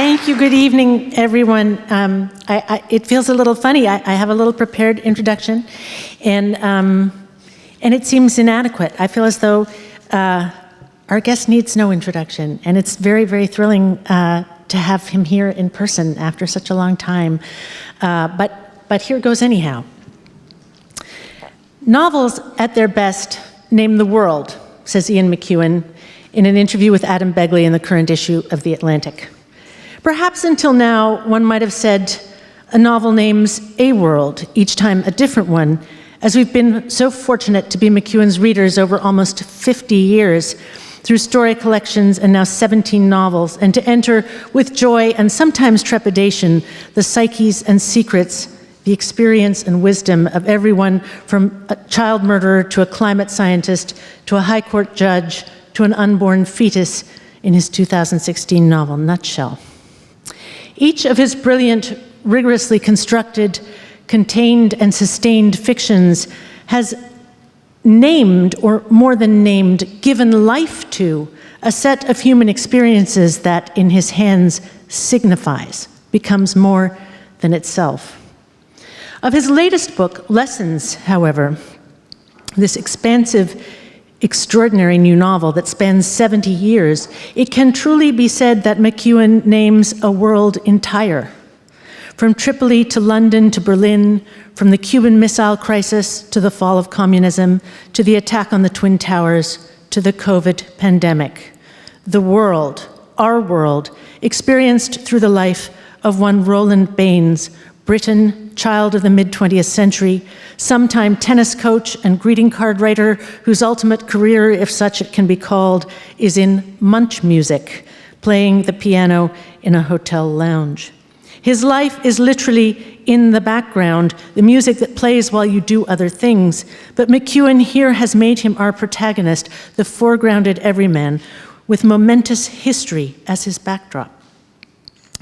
Thank you. Good evening, everyone. It feels a little funny. I have a little prepared introduction, and it seems inadequate. I feel as though our guest needs no introduction, and it's very, very thrilling to have him here in person after such a long time. But here goes anyhow. Novels, at their best, name the world, says Ian McEwan in an interview with Adam Begley in the current issue of The Atlantic. Perhaps until now, one might have said a novel names a world, each time a different one, as we've been so fortunate to be McEwan's readers over almost 50 years through story collections and now 17 novels, and to enter with joy and sometimes trepidation the psyches and secrets, the experience and wisdom of everyone from a child murderer to a climate scientist to a high court judge to an unborn fetus in his 2016 novel, Nutshell. Each of his brilliant, rigorously constructed, contained, and sustained fictions has named, or more than named, given life to a set of human experiences that, in his hands, signifies, becomes more than itself. Of his latest book, Lessons, however, this expansive, extraordinary new novel that spans 70 years, it can truly be said that McEwan names a world entire. From Tripoli to London to Berlin, from the Cuban Missile Crisis to the fall of communism, to the attack on the Twin Towers, to the COVID pandemic. The world, our world, experienced through the life of one Roland Baines, Briton, child of the mid-20th century, sometime tennis coach and greeting card writer whose ultimate career, if such it can be called, is in munch music, playing the piano in a hotel lounge. His life is literally in the background, the music that plays while you do other things, but McEwan here has made him our protagonist, the foregrounded everyman, with momentous history as his backdrop.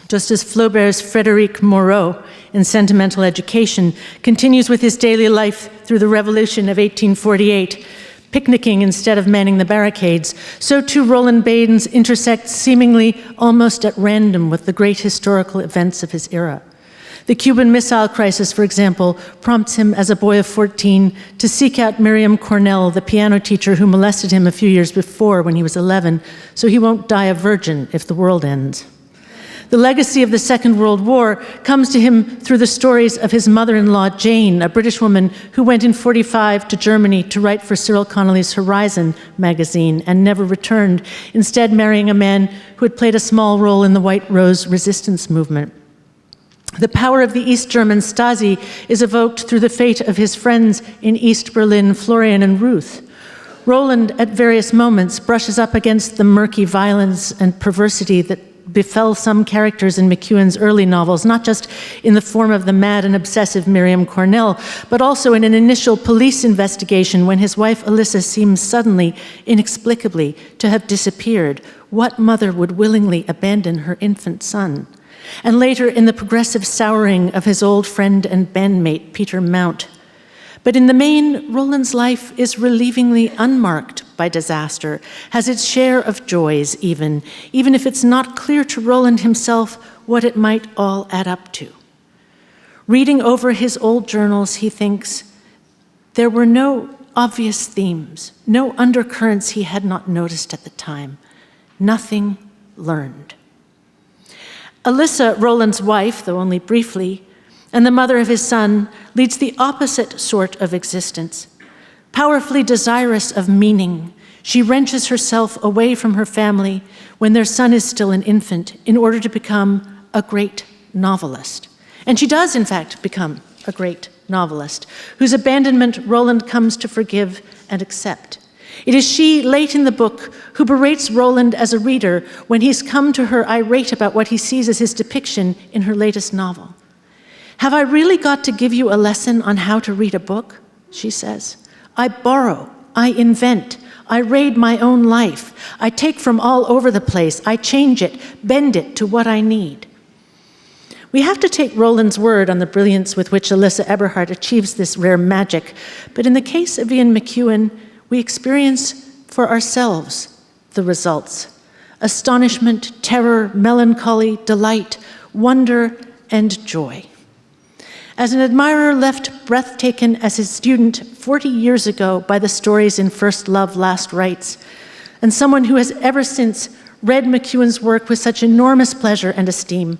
Just as Flaubert's Frédéric Moreau in Sentimental Education continues with his daily life through the Revolution of 1848, picnicking instead of manning the barricades, so too Roland Baines intersects seemingly almost at random with the great historical events of his era. The Cuban Missile Crisis, for example, prompts him as a boy of 14 to seek out Miriam Cornell, the piano teacher who molested him a few years before when he was 11, so he won't die a virgin if the world ends. The legacy of the Second World War comes to him through the stories of his mother-in-law, Jane, a British woman who went in '45 to Germany to write for Cyril Connolly's Horizon magazine and never returned, instead marrying a man who had played a small role in the White Rose resistance movement. The power of the East German Stasi is evoked through the fate of his friends in East Berlin, Florian and Ruth. Roland, at various moments, brushes up against the murky violence and perversity that befell some characters in McEwan's early novels, not just in the form of the mad and obsessive Miriam Cornell, but also in an initial police investigation when his wife Alyssa seems suddenly, inexplicably, to have disappeared. What mother would willingly abandon her infant son? And later in the progressive souring of his old friend and bandmate, Peter Mount. But in the main, Roland's life is relievingly unmarked by disaster, has its share of joys even if it's not clear to Roland himself what it might all add up to. Reading over his old journals, he thinks, there were no obvious themes, no undercurrents he had not noticed at the time, nothing learned. Alyssa, Roland's wife, though only briefly, and the mother of his son, leads the opposite sort of existence. Powerfully desirous of meaning, she wrenches herself away from her family when their son is still an infant in order to become a great novelist. And she does, in fact, become a great novelist, whose abandonment Roland comes to forgive and accept. It is she, late in the book, who berates Roland as a reader when he's come to her irate about what he sees as his depiction in her latest novel. "Have I really got to give you a lesson on how to read a book?" she says. "I borrow, I invent, I raid my own life. I take from all over the place, I change it, bend it to what I need." We have to take Roland's word on the brilliance with which Alyssa Eberhardt achieves this rare magic, but in the case of Ian McEwan, we experience for ourselves the results astonishment, terror, melancholy, delight, wonder, and joy. As an admirer left breathtaken as his student 40 years ago by the stories in First Love, Last Rites, and someone who has ever since read McEwan's work with such enormous pleasure and esteem,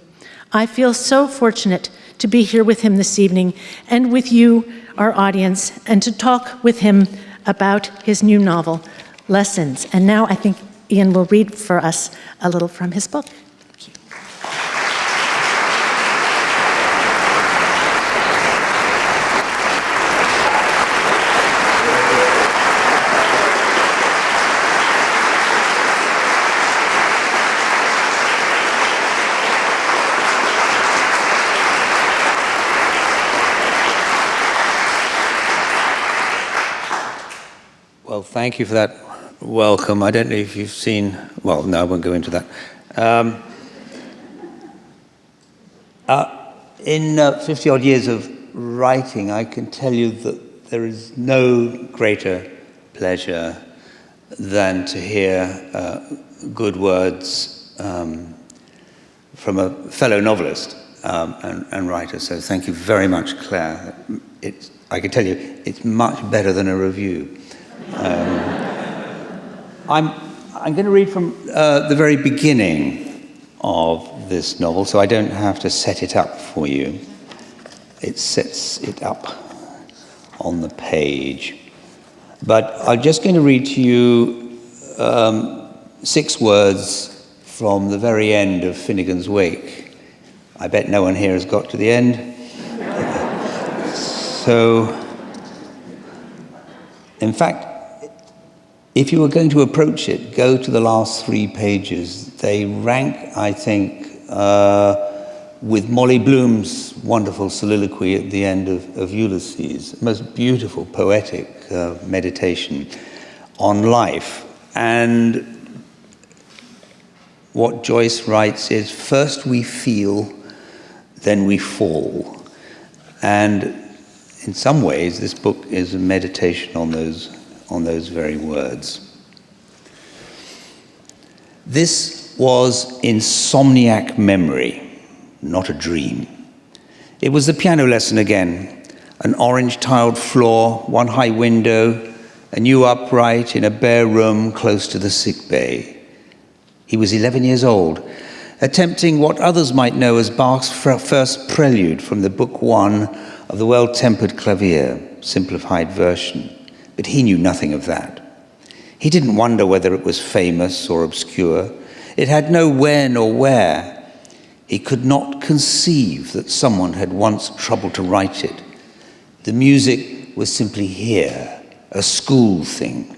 I feel so fortunate to be here with him this evening and with you, our audience, and to talk with him about his new novel, Lessons. And now I think Ian will read for us a little from his book. Thank you. Well, thank you for that welcome. I don't know if you've seen, well, no, I won't go into that. In 50-odd years of writing, I can tell you that there is no greater pleasure than to hear good words from a fellow novelist and writer. So thank you very much, Claire. I can tell you, it's much better than a review. I'm going to read from the very beginning of this novel, so I don't have to set it up for you. It sets it up on the page. But I'm just going to read to you 6 words from the very end of Finnegan's Wake. I bet no one here has got to the end. So, in fact, if you were going to approach it, go to the last 3 pages. They rank, I think, with Molly Bloom's wonderful soliloquy at the end of Ulysses, most beautiful poetic meditation on life. And what Joyce writes is, first we feel, then we fall. And in some ways, this book is a meditation on those very words. This was insomniac memory, not a dream. It was the piano lesson again, an orange-tiled floor, one high window, a new upright in a bare room close to the sick bay. He was 11 years old, attempting what others might know as Bach's first prelude from the Book 1 of the Well-Tempered Clavier, simplified version. But he knew nothing of that. He didn't wonder whether it was famous or obscure. It had no when or where. He could not conceive that someone had once troubled to write it. The music was simply here, a school thing.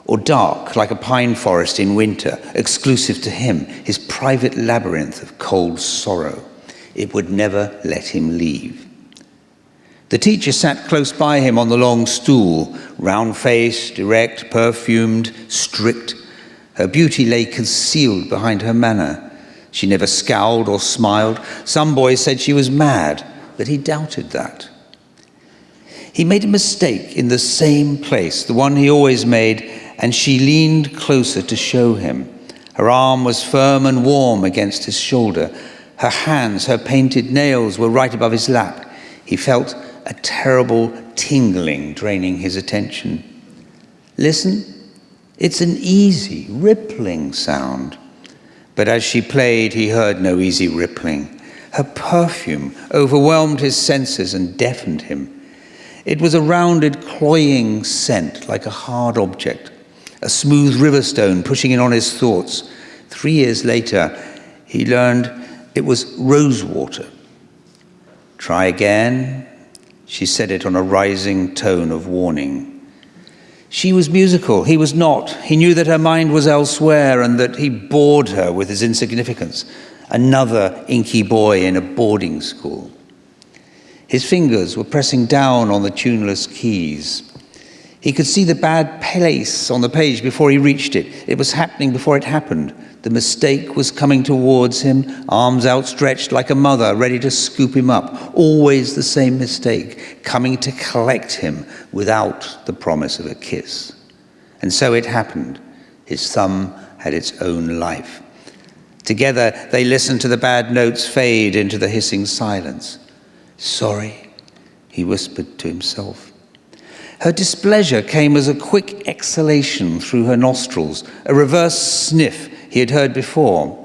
Or dark, like a pine forest in winter, exclusive to him, his private labyrinth of cold sorrow. It would never let him leave. The teacher sat close by him on the long stool, round-faced, erect, perfumed, strict. Her beauty lay concealed behind her manner. She never scowled or smiled. Some boys said she was mad, but he doubted that. He made a mistake in the same place, the one he always made, and she leaned closer to show him. Her arm was firm and warm against his shoulder. Her hands, her painted nails were right above his lap. He felt a terrible tingling draining his attention. Listen, it's an easy, rippling sound. But as she played, he heard no easy rippling. Her perfume overwhelmed his senses and deafened him. It was a rounded, cloying scent, like a hard object, a smooth river stone pushing in on his thoughts. 3 years later, he learned it was rosewater. Try again. She said it on a rising tone of warning. She was musical, he was not. He knew that her mind was elsewhere and that he bored her with his insignificance. Another inky boy in a boarding school. His fingers were pressing down on the tuneless keys. He could see the bad place on the page before he reached it. It was happening before it happened. The mistake was coming towards him, arms outstretched like a mother, ready to scoop him up. Always the same mistake, coming to collect him without the promise of a kiss. And so it happened. His thumb had its own life. Together, they listened to the bad notes fade into the hissing silence. "Sorry," he whispered to himself. Her displeasure came as a quick exhalation through her nostrils, a reverse sniff he had heard before.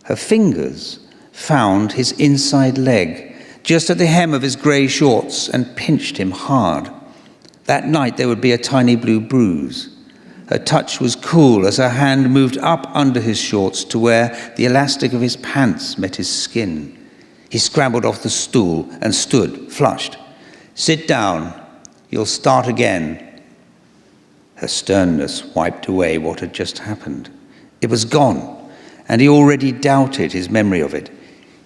Her fingers found his inside leg, just at the hem of his grey shorts, and pinched him hard. That night there would be a tiny blue bruise. Her touch was cool as her hand moved up under his shorts to where the elastic of his pants met his skin. He scrambled off the stool and stood, flushed. "Sit down. You'll start again." Her sternness wiped away what had just happened. It was gone, and he already doubted his memory of it.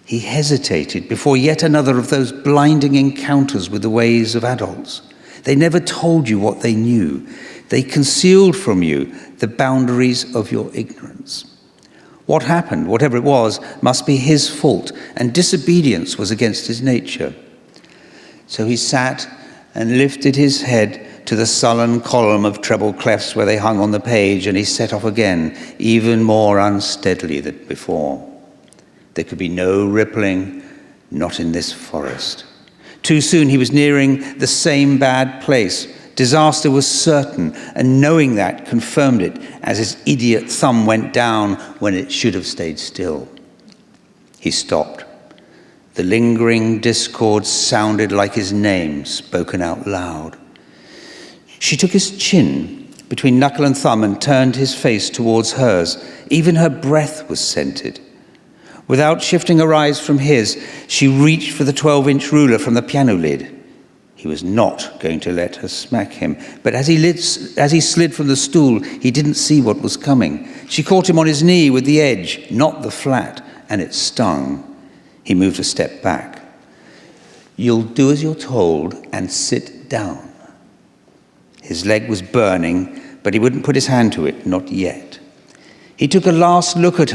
He hesitated before yet another of those blinding encounters with the ways of adults. They never told you what they knew. They concealed from you the boundaries of your ignorance. What happened, whatever it was, must be his fault, and disobedience was against his nature. So he sat and lifted his head to the sullen column of treble clefs where they hung on the page, and he set off again, even more unsteadily than before. There could be no rippling, not in this forest. Too soon he was nearing the same bad place. Disaster was certain, and knowing that confirmed it as his idiot thumb went down when it should have stayed still. He stopped. The lingering discord sounded like his name spoken out loud. She took his chin between knuckle and thumb and turned his face towards hers. Even her breath was scented. Without shifting her eyes from his, she reached for the 12-inch ruler from the piano lid. He was not going to let her smack him, but as he slid from the stool, he didn't see what was coming. She caught him on his knee with the edge, not the flat, and it stung. He moved a step back. "You'll do as you're told and sit down." His leg was burning, but he wouldn't put his hand to it, not yet. He took a last look at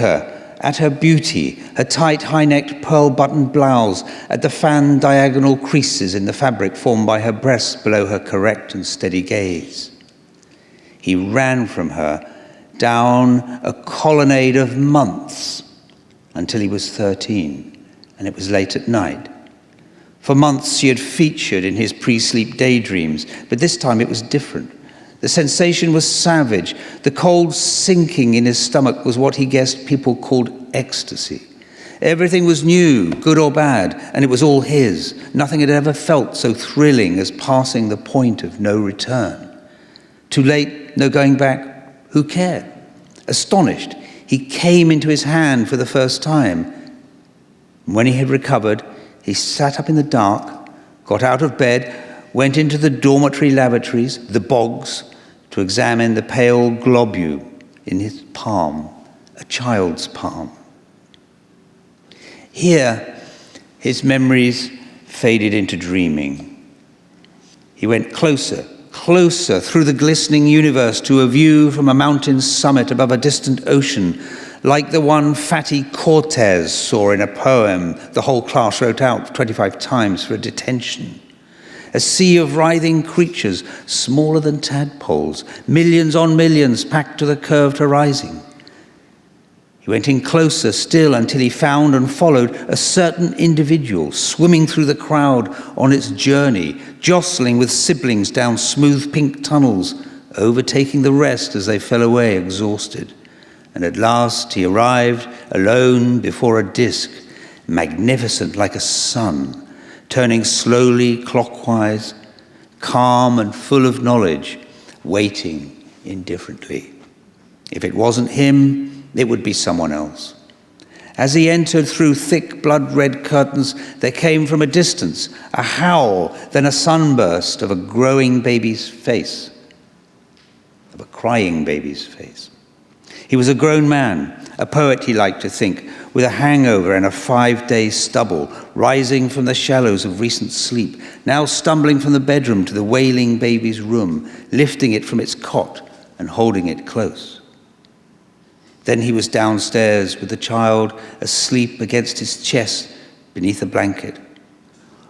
her beauty, her tight high-necked pearl-buttoned blouse, at the fan diagonal creases in the fabric formed by her breasts below her correct and steady gaze. He ran from her down a colonnade of months until he was 13, and it was late at night. For months she had featured in his pre-sleep daydreams, but this time it was different. The sensation was savage. The cold sinking in his stomach was what he guessed people called ecstasy. Everything was new, good or bad, and it was all his. Nothing had ever felt so thrilling as passing the point of no return. Too late, no going back, who cared? Astonished, he came into his hand for the first time. When he had recovered, he sat up in the dark, got out of bed, went into the dormitory lavatories, the bogs, to examine the pale globule in his palm, a child's palm. Here, his memories faded into dreaming. He went closer, closer through the glistening universe to a view from a mountain summit above a distant ocean, like the one Fatty Cortez saw in a poem the whole class wrote out 25 times for a detention. A sea of writhing creatures, smaller than tadpoles, millions on millions packed to the curved horizon. He went in closer still until he found and followed a certain individual swimming through the crowd on its journey, jostling with siblings down smooth pink tunnels, overtaking the rest as they fell away exhausted. And at last he arrived alone before a disk, magnificent like a sun, turning slowly clockwise, calm and full of knowledge, waiting indifferently. If it wasn't him, it would be someone else. As he entered through thick blood-red curtains, there came from a distance a howl, then a sunburst of a growing baby's face, of a crying baby's face. He was a grown man, a poet he liked to think, with a hangover and a 5-day stubble, rising from the shallows of recent sleep, now stumbling from the bedroom to the wailing baby's room, lifting it from its cot and holding it close. Then he was downstairs with the child asleep against his chest beneath a blanket.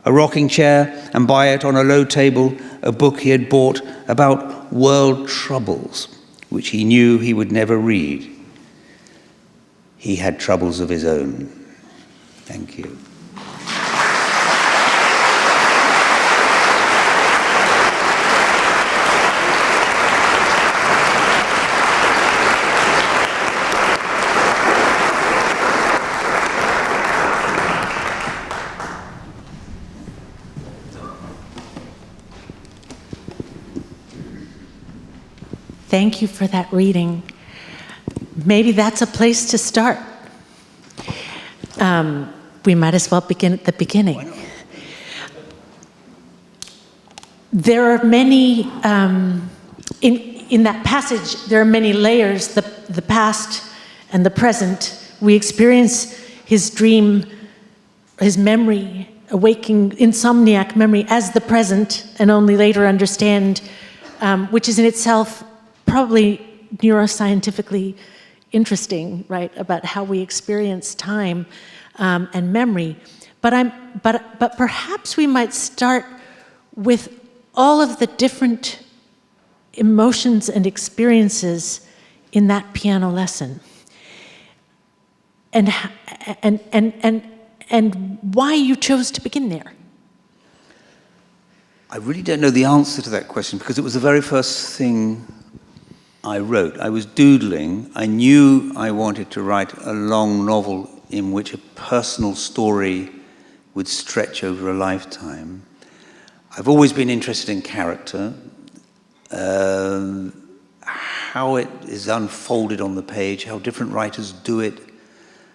A rocking chair, and by it on a low table, a book he had bought about world troubles, which he knew he would never read. he had troubles of his own. Thank you. Thank you for that reading. Maybe that's a place to start. We might as well begin at the beginning. There are many, in that passage, there are many layers, the past and the present. We experience his dream, his memory, awaking insomniac memory as the present, and only later understand, which is in itself probably neuroscientifically interesting, right, about how we experience time and memory. But perhaps we might start with all of the different emotions and experiences in that piano lesson, and why you chose to begin there. I really don't know the answer to that question because it was the very first thing I wrote. I was doodling. I knew I wanted to write a long novel in which a personal story would stretch over a lifetime. I've always been interested in character, how it is unfolded on the page, how different writers do it,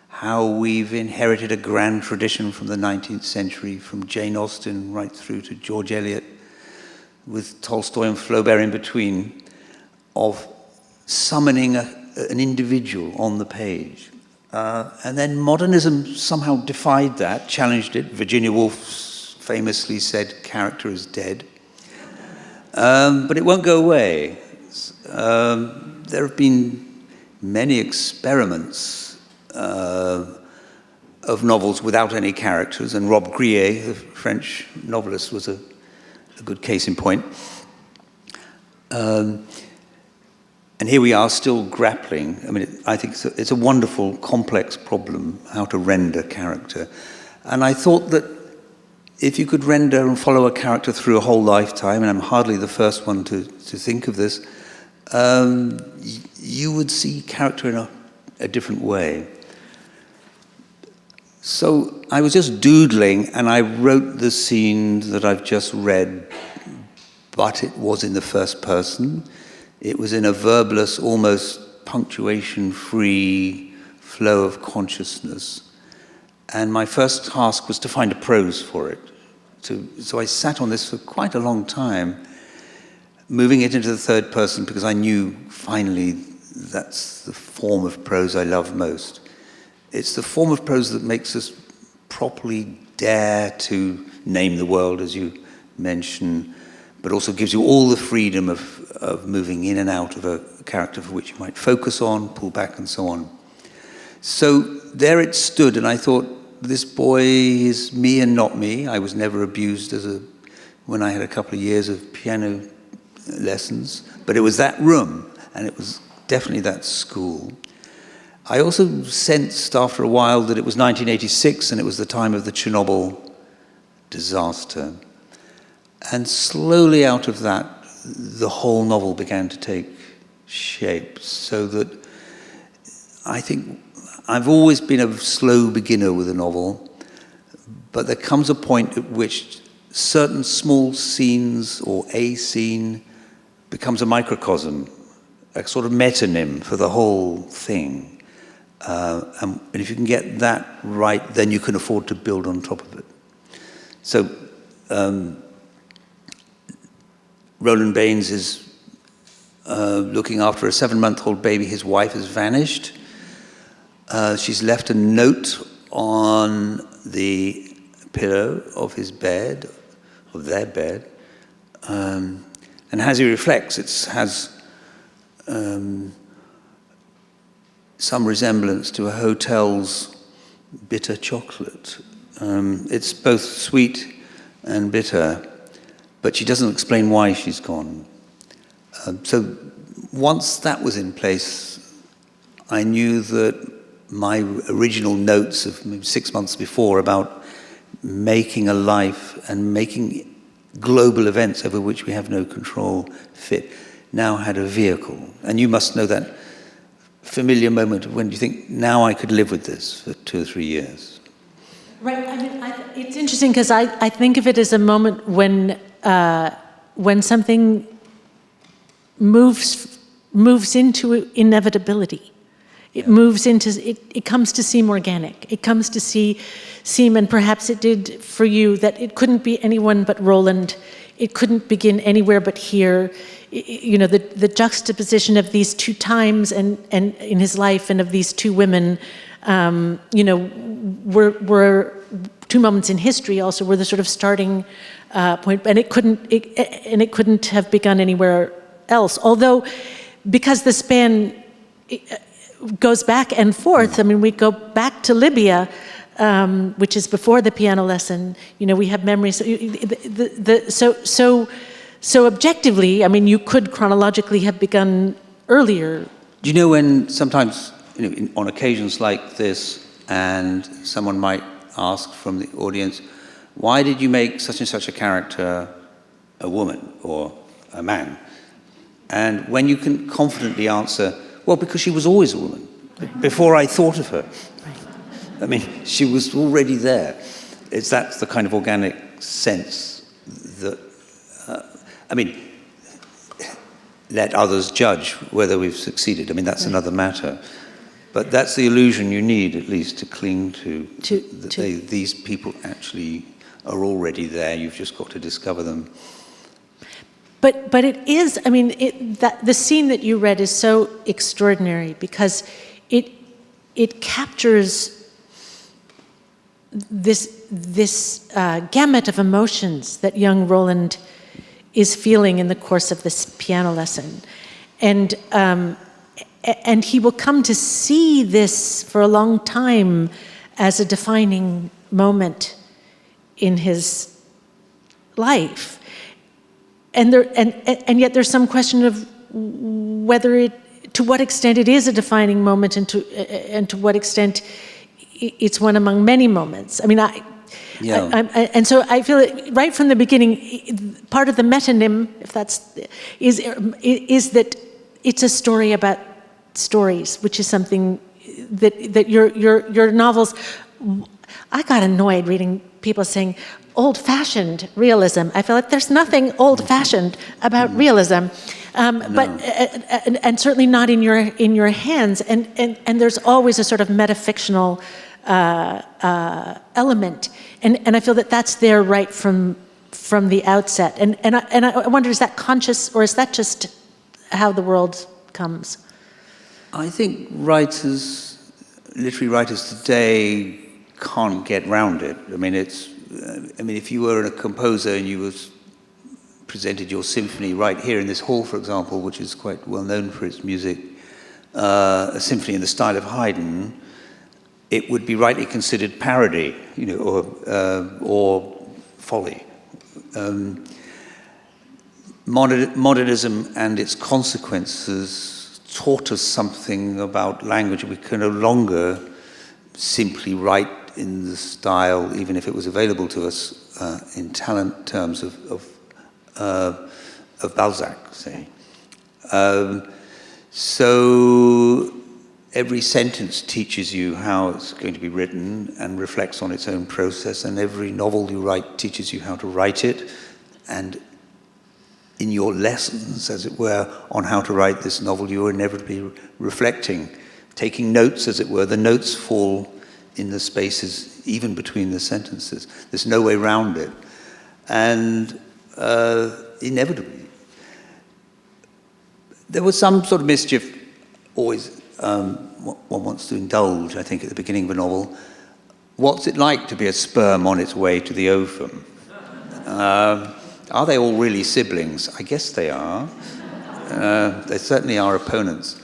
how we've inherited a grand tradition from the 19th century, from Jane Austen right through to George Eliot, with Tolstoy and Flaubert in between, of summoning an individual on the page. And then modernism somehow defied that, challenged it. Virginia Woolf famously said, "Character is dead." But it won't go away. There have been many experiments of novels without any characters, and Rob Grier, the French novelist, was a good case in point. And here we are still grappling. I mean, I think it's a wonderful, complex problem, how to render character. And I thought that if you could render and follow a character through a whole lifetime, and I'm hardly the first one to think of this, you would see character in a different way. So I was just doodling, and I wrote the scene that I've just read, but it was in the first person. It was in a verbless, almost punctuation-free flow of consciousness. And my first task was to find a prose for it. So I sat on this for quite a long time, moving it into the third person, because I knew finally that's the form of prose I love most. It's the form of prose that makes us properly dare to name the world, as you mentioned, but also gives you all the freedom of moving in and out of a character for which you might focus on, pull back, and so on. So there it stood, and I thought, this boy is me and not me. I was never abused when I had a couple of years of piano lessons, but it was that room, and it was definitely that school. I also sensed after a while that it was 1986, and it was the time of the Chernobyl disaster. And slowly out of that, the whole novel began to take shape, so that I think I've always been a slow beginner with a novel, but there comes a point at which certain small scenes or a scene becomes a microcosm, a sort of metonym for the whole thing. And if you can get that right, then you can afford to build on top of it. So Roland Baines is looking after a 7-month-old baby. His wife has vanished. She's left a note on the pillow of his bed, of their bed. And as he reflects, it has some resemblance to a hotel's bitter chocolate. It's both sweet and bitter, but she doesn't explain why she's gone. So once that was in place, I knew that my original notes of maybe 6 months before about making a life and making global events over which we have no control fit now had a vehicle. And you must know that familiar moment when you think, now I could live with this for 2 or 3 years. Right. I mean, it's interesting because I think of it as a moment when something moves into inevitability. It moves into, it comes to seem organic. It comes to seem, and perhaps it did for you, that it couldn't be anyone but Roland. It couldn't begin anywhere but here. You know, the juxtaposition of these two times and in his life and of these two women, you know, were two moments in history also, were the sort of starting point, and it couldn't have begun anywhere else. Although, because the span goes back and forth. I mean, we go back to Libya, which is before the piano lesson. You know, we have memories. So objectively, I mean, you could chronologically have begun earlier. Do you know when sometimes, you know, on occasions like this, and someone might ask from the audience, why did you make such and such a character a woman or a man? And when you can confidently answer, well, because she was always a woman, before I thought of her. I mean, she was already there. That's the kind of organic sense that, I mean, let others judge whether we've succeeded. I mean, that's another matter. But that's the illusion you need, at least, to cling to. These people actually are already there. You've just got to discover them. But it is, I mean, the scene that you read is so extraordinary because it captures this gamut of emotions that young Roland is feeling in the course of this piano lesson. And he will come to see this for a long time as a defining moment in his life. And yet there's some question of whether to what extent it is a defining moment, and to what extent it's one among many moments. I mean, and so I feel that right from the beginning, part of the metonym, if that's, is that it's a story about stories, which is something that your novels. I got annoyed reading people saying old-fashioned realism. I feel like there's nothing old-fashioned about realism, but and certainly not in your hands. And there's always a sort of metafictional element, and I feel that that's there right from the outset. And I wonder, is that conscious, or is that just how the world comes? I think literary writers today can't get round it. I mean, if you were a composer and you presented your symphony right here in this hall, for example, which is quite well known for its music, a symphony in the style of Haydn, it would be rightly considered parody, you know, or folly. Modernism and its consequences taught us something about language. We can no longer simply write in the style, even if it was available to us in talent terms of Balzac, say. So every sentence teaches you how it's going to be written and reflects on its own process, and every novel you write teaches you how to write it, and in your lessons, as it were, on how to write this novel, you're inevitably reflecting, taking notes, as it were. The notes fall in the spaces, even between the sentences. There's no way around it. And inevitably, there was some sort of mischief always one wants to indulge, I think, at the beginning of a novel. What's it like to be a sperm on its way to the ovum? Are they all really siblings? I guess they are. They certainly are opponents.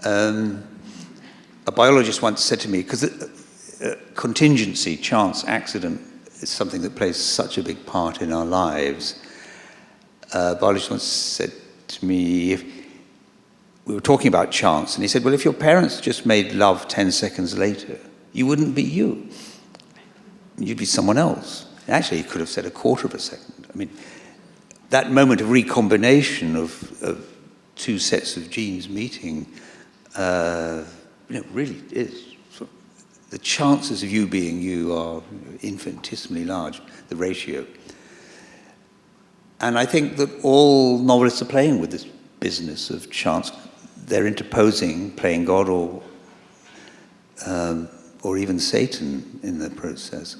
A biologist once said to me, because contingency, chance, accident is something that plays such a big part in our lives. A biologist once said to me, we were talking about chance, and he said, well, if your parents just made love 10 seconds later, you wouldn't be you. You'd be someone else. Actually, he could have said a quarter of a second. I mean, that moment of recombination of two sets of genes meeting, really is. The chances of you being you are infinitesimally large, the ratio. And I think that all novelists are playing with this business of chance. They're interposing, playing God or even Satan in the process.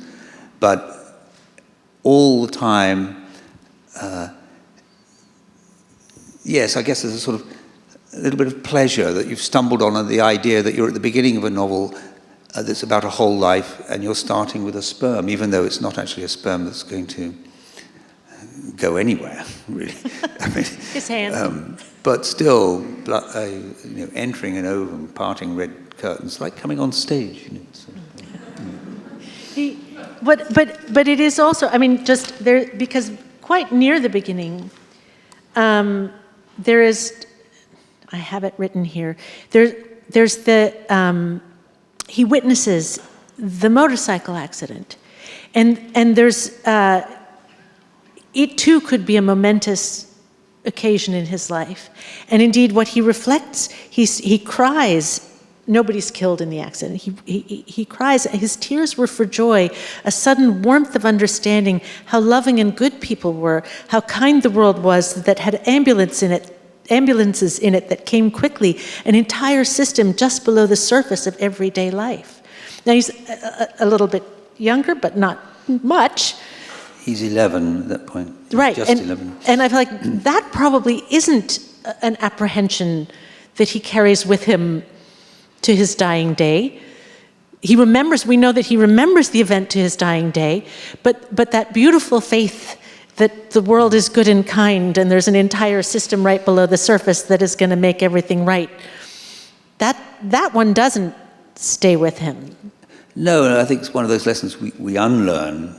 But all the time, yes, I guess there's a sort of a little bit of pleasure that you've stumbled on the idea that you're at the beginning of a novel that's about a whole life, and you're starting with a sperm, even though it's not actually a sperm that's going to go anywhere, really. I mean, his hand. But still, entering an ovum, parting red curtains, like coming on stage. So, But it is also, I mean, just there, because quite near the beginning, there is, I have it written here, there's the, he witnesses the motorcycle accident. And there's, it too could be a momentous occasion in his life. And indeed, what he reflects, he cries. Nobody's killed in the accident. He cries. His tears were for joy, a sudden warmth of understanding how loving and good people were, how kind the world was that had ambulances in it that came quickly, an entire system just below the surface of everyday life. Now he's a little bit younger, but not much. He's 11 at that point. Right, just 11. And I feel like that probably isn't an apprehension that he carries with him to his dying day. He remembers, we know that he remembers the event to his dying day, but that beautiful faith that the world is good and kind and there's an entire system right below the surface that is going to make everything right, that one doesn't stay with him. No, I think it's one of those lessons we unlearn,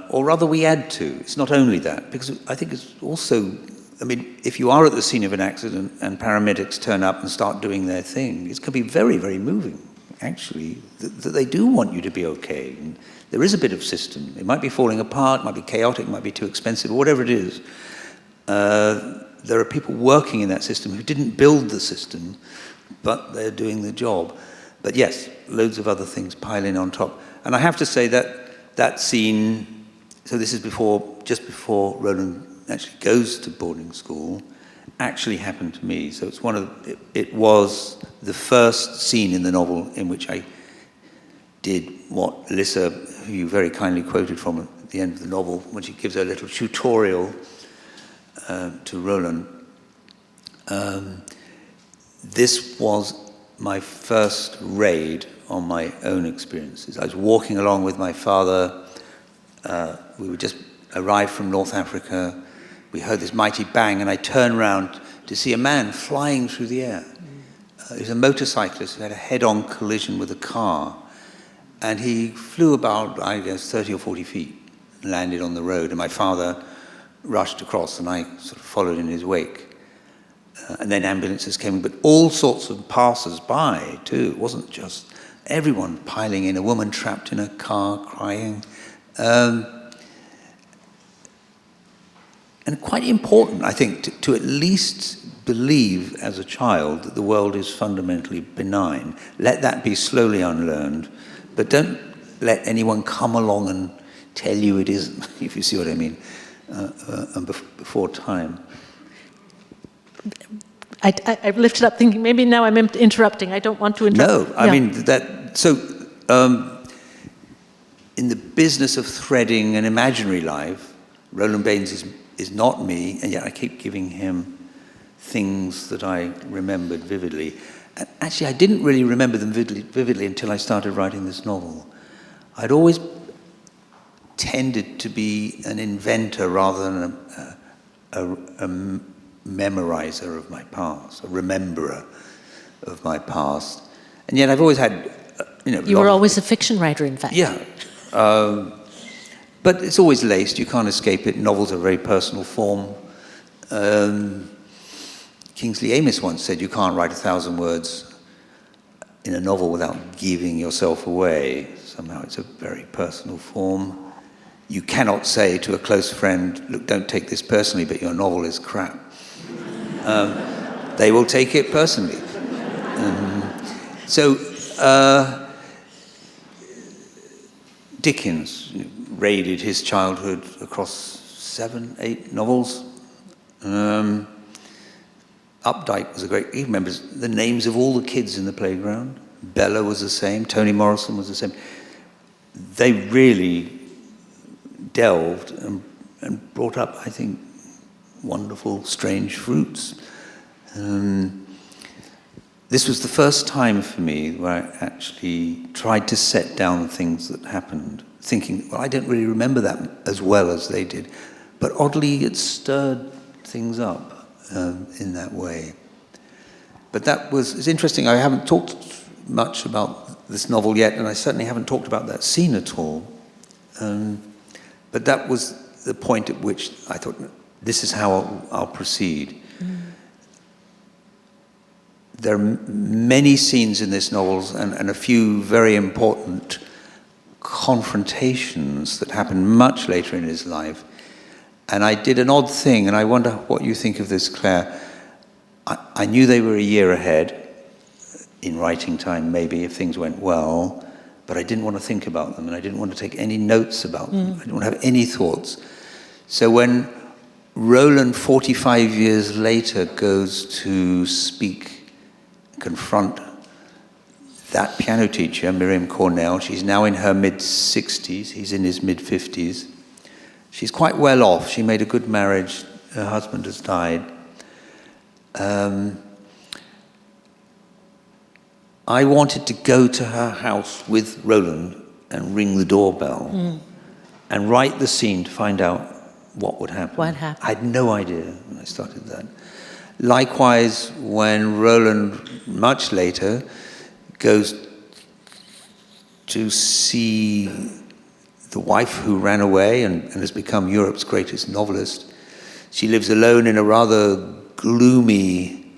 or rather we add to. It's not only that, because I think it's also, I mean, if you are at the scene of an accident and paramedics turn up and start doing their thing, it can be very, very moving, actually, that they do want you to be okay. And there is a bit of system. It might be falling apart, it might be chaotic, it might be too expensive, whatever it is. There are people working in that system who didn't build the system, but they're doing the job. But yes, loads of other things pile in on top. And I have to say that scene, so this is just before Roland actually goes to boarding school, actually happened to me. So it was the first scene in the novel in which I did what Lissa, who you very kindly quoted from at the end of the novel, when she gives her little tutorial to Roland. This was my first raid on my own experiences. I was walking along with my father. We were just arrived from North Africa. We heard this mighty bang, and I turned around to see a man flying through the air. He was a motorcyclist who had a head-on collision with a car. And he flew about, I guess, 30 or 40 feet, and landed on the road. And my father rushed across, and I sort of followed in his wake. And then ambulances came, but all sorts of passers-by, too. It wasn't just everyone piling in, a woman trapped in a car crying. And quite important, I think, to at least believe as a child that the world is fundamentally benign. Let that be slowly unlearned, but don't let anyone come along and tell you it isn't, if you see what I mean, before time. I've lifted up thinking, maybe now I'm interrupting. I don't want to interrupt. No, I mean, in the business of threading an imaginary life, Roland Baines is not me, and yet I keep giving him things that I remembered vividly. And actually, I didn't really remember them vividly until I started writing this novel. I'd always tended to be an inventor rather than a memorizer of my past, a rememberer of my past. And yet I've always had, You were always a fiction writer, in fact. Yeah. But it's always laced. You can't escape it. Novels are a very personal form. Kingsley Amis once said, you can't write 1,000 words in a novel without giving yourself away. Somehow it's a very personal form. You cannot say to a close friend, look, don't take this personally, but your novel is crap. They will take it personally. Dickens raided his childhood across 7, 8 novels. Updike was a great, he remembers the names of all the kids in the playground. Bella was the same, Toni Morrison was the same. They really delved and brought up, I think, wonderful, strange fruits. This was the first time for me where I actually tried to set down things that happened, thinking, well, I don't really remember that as well as they did. But oddly, it stirred things up in that way. But it's interesting. I haven't talked much about this novel yet, and I certainly haven't talked about that scene at all. But that was the point at which I thought, this is how I'll proceed. There are many scenes in this novel and a few very important confrontations that happen much later in his life. And I did an odd thing, and I wonder what you think of this, Claire. I knew they were a year ahead in writing time, maybe, if things went well, but I didn't want to think about them, and I didn't want to take any notes about them. I didn't want to have any thoughts. So when Roland, 45 years later, goes to confront that piano teacher, Miriam Cornell, she's now in her mid-60s, he's in his mid-50s. She's quite well off. She made a good marriage. Her husband has died. I wanted to go to her house with Roland and ring the doorbell and write the scene to find out what would happen. What happened? I had no idea when I started that. Likewise, when Roland, much later, goes to see the wife who ran away and has become Europe's greatest novelist. She lives alone in a rather gloomy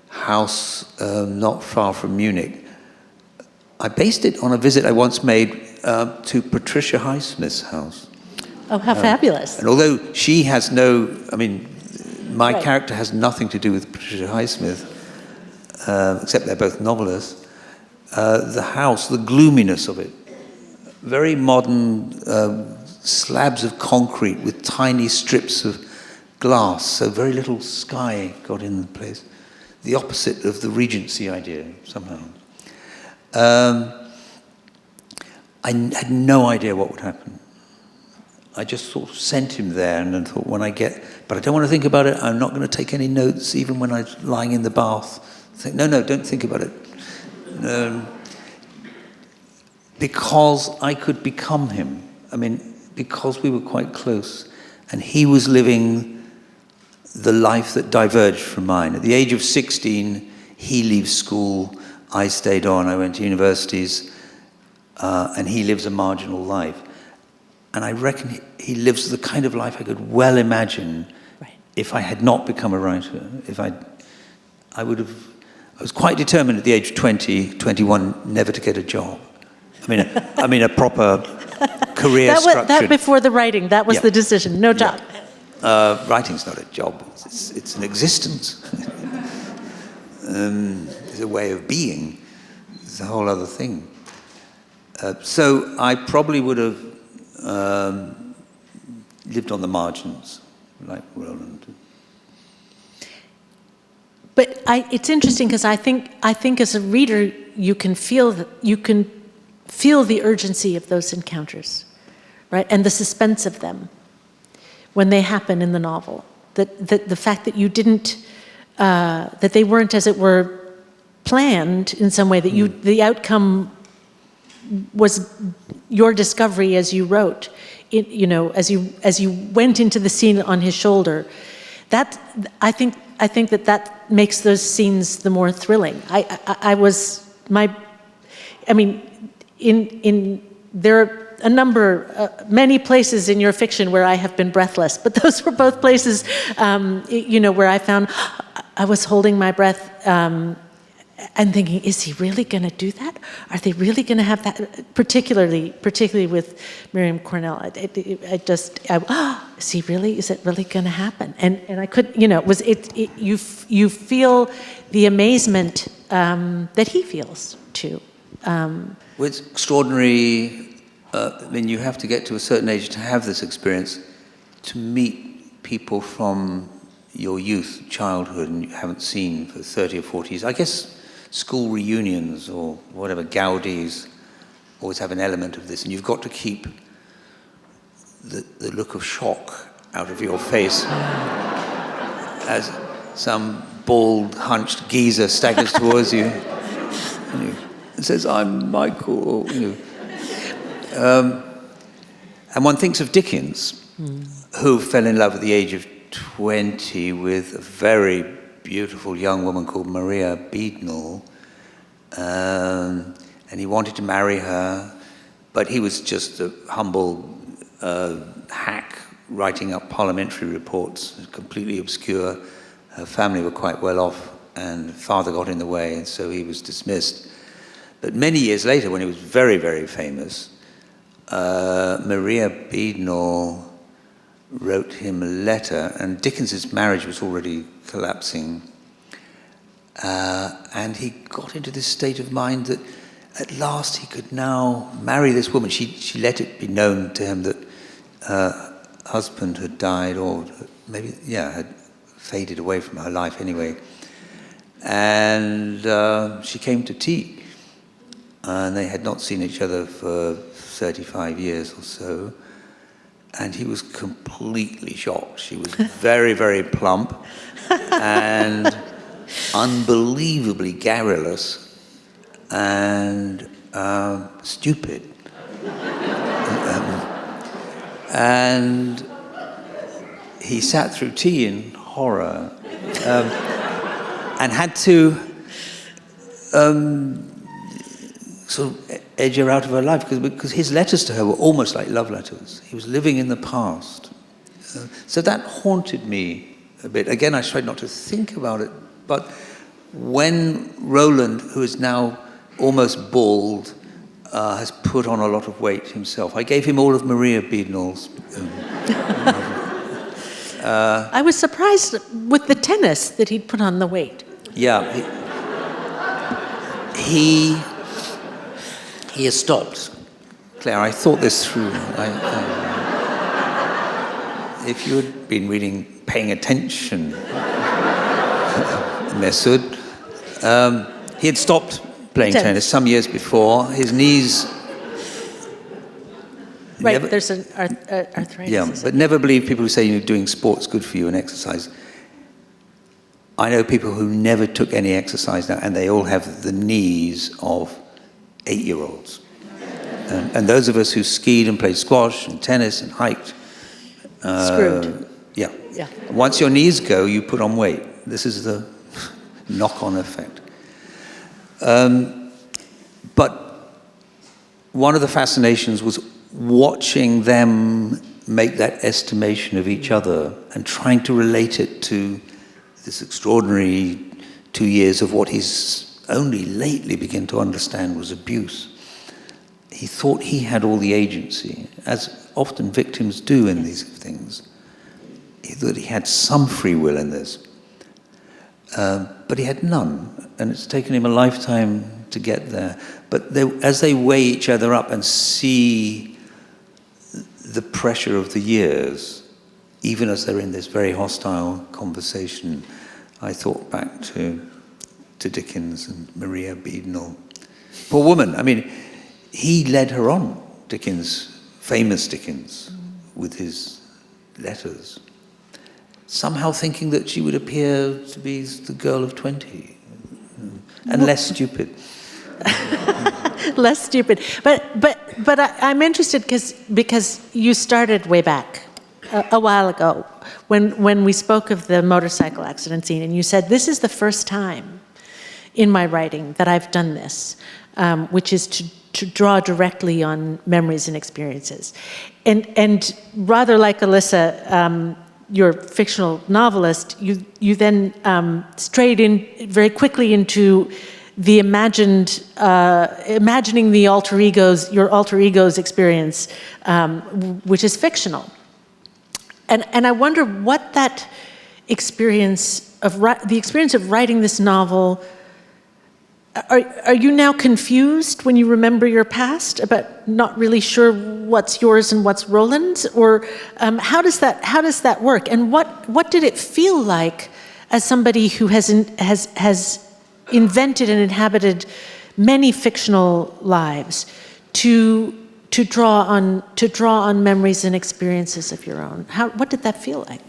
house not far from Munich. I based it on a visit I once made to Patricia Highsmith's house. Oh, how fabulous. And although she has my character has nothing to do with Patricia Highsmith, except they're both novelists, the house, the gloominess of it, very modern slabs of concrete with tiny strips of glass, so very little sky got in the place. The opposite of the Regency idea, somehow. I had no idea what would happen. I just sort of sent him there and then thought, but I don't want to think about it, I'm not going to take any notes, even when I'm lying in the bath. No, don't think about it. Because I could become him. Because we were quite close. And he was living the life that diverged from mine. At the age of 16, he leaves school, I stayed on, I went to universities, and he lives a marginal life. And I reckon he lives the kind of life I could well imagine if I had not become a writer. I was quite determined at the age of 20, 21, never to get a job. A proper career structure. That before the writing, that was the decision, no job. Writing's not a job, it's an existence. It's a way of being. It's a whole other thing. So I probably would have lived on the margins, like Roland. But it's interesting because I think as a reader you can feel the urgency of those encounters, right, and the suspense of them when they happen in the novel. That the fact that you didn't, that they weren't, as it were, planned in some way. That the outcome was your discovery as you wrote. As you went into the scene on his shoulder. That I think that makes those scenes the more thrilling. There are many places in your fiction where I have been breathless, but those were both places, where I found I was holding my breath and thinking, is he really going to do that? Are they really going to have that? Particularly with Miriam Cornell, is he really? Is it really going to happen? And I could, you feel the amazement that he feels too. Well, it's extraordinary. I mean, you have to get to a certain age to have this experience, to meet people from your youth, childhood, and you haven't seen for 30 or 40 years. I guess school reunions or whatever, Gaudis, always have an element of this, and you've got to keep the look of shock out of your face as some bald, hunched geezer staggers towards you and says, "I'm Michael." And one thinks of Dickens, who fell in love at the age of 20 with a very beautiful young woman called Maria Beadnell, and he wanted to marry her, but he was just a humble hack writing up parliamentary reports, completely obscure. Her family were quite well off, and father got in the way, and so he was dismissed. But many years later, when he was very, very famous, Maria Beadnell wrote him a letter, and Dickens's marriage was already collapsing, and he got into this state of mind that at last he could now marry this woman. She let it be known to him that her husband had died, or maybe, had faded away from her life anyway. And she came to tea, and they had not seen each other for 35 years or so. And he was completely shocked. She was very, very plump and unbelievably garrulous and stupid. And he sat through tea in horror and had to sort of edge her out of her life because his letters to her were almost like love letters. He was living in the past. So that haunted me a bit. Again, I tried not to think about it, but when Roland, who is now almost bald, has put on a lot of weight himself, I gave him all of Maria Beadnell's. I was surprised with the tennis that he'd put on the weight. Yeah. He has stopped. Claire, I thought this through. If you had been paying attention, Messud, he had stopped playing tennis some years before. His knees... Right, there's an arthritis. Yeah, but never believe people who say doing sport's good for you and exercise. I know people who never took any exercise now, and they all have the knees of 8-year-olds. And those of us who skied and played squash and tennis and hiked... Screwed. Yeah. Once your knees go, you put on weight. This is the knock-on effect. But one of the fascinations was watching them make that estimation of each other and trying to relate it to this extraordinary 2 years of what he's only lately begun to understand was abuse. He thought he had all the agency, as often victims do in these things. He thought he had some free will in this. But he had none, and it's taken him a lifetime to get there. But as they weigh each other up and see the pressure of the years, even as they're in this very hostile conversation, I thought back to Dickens and Maria Beadnell. Poor woman, I mean, he led her on, Dickens, famous Dickens, with his letters, somehow thinking that she would appear to be the girl of 20 and less stupid. Less stupid. But I'm interested because you started way back a while ago when we spoke of the motorcycle accident scene, and you said, this is the first time in my writing that I've done this, which is to draw directly on memories and experiences. And rather like Alyssa, your fictional novelist, you then strayed in very quickly into the imagining the your alter ego's experience, which is fictional. And I wonder what that experience of writing this novel. Are you now confused when you remember your past about not really sure what's yours and what's Roland's, or how does that work? And what did it feel like as somebody who has invented and inhabited many fictional lives to draw on memories and experiences of your own? What did that feel like?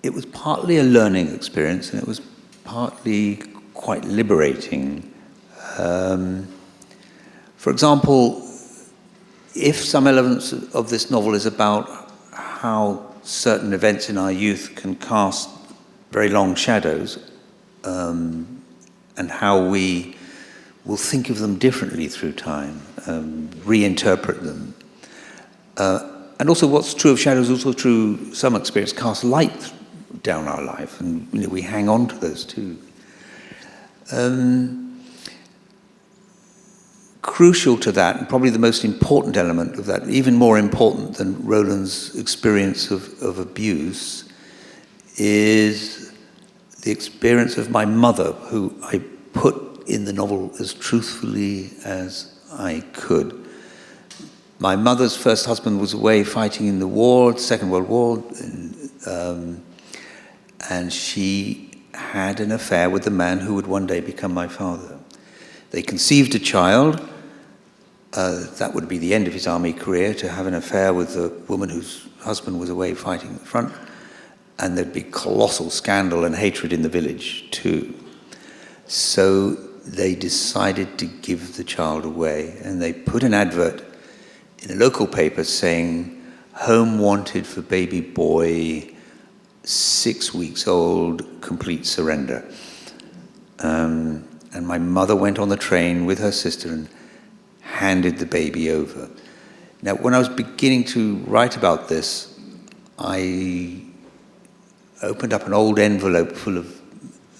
It was partly a learning experience, and it was partly quite liberating. For example, if some elements of this novel is about how certain events in our youth can cast very long shadows, and how we will think of them differently through time, reinterpret them. And also what's true of shadows, also true, some experience casts light down our life, and we hang on to those too. Crucial to that, and probably the most important element of that, even more important than Roland's experience of abuse, is the experience of my mother, who I put in the novel as truthfully as I could. My mother's first husband was away fighting in the war, Second World War, and she had an affair with the man who would one day become my father. They conceived a child. That would be the end of his army career, to have an affair with a woman whose husband was away fighting at the front. And there'd be colossal scandal and hatred in the village too. So they decided to give the child away, and they put an advert in a local paper saying, "Home wanted for baby boy, 6 weeks old, complete surrender." And my mother went on the train with her sister and handed the baby over. Now, when I was beginning to write about this, I opened up an old envelope full of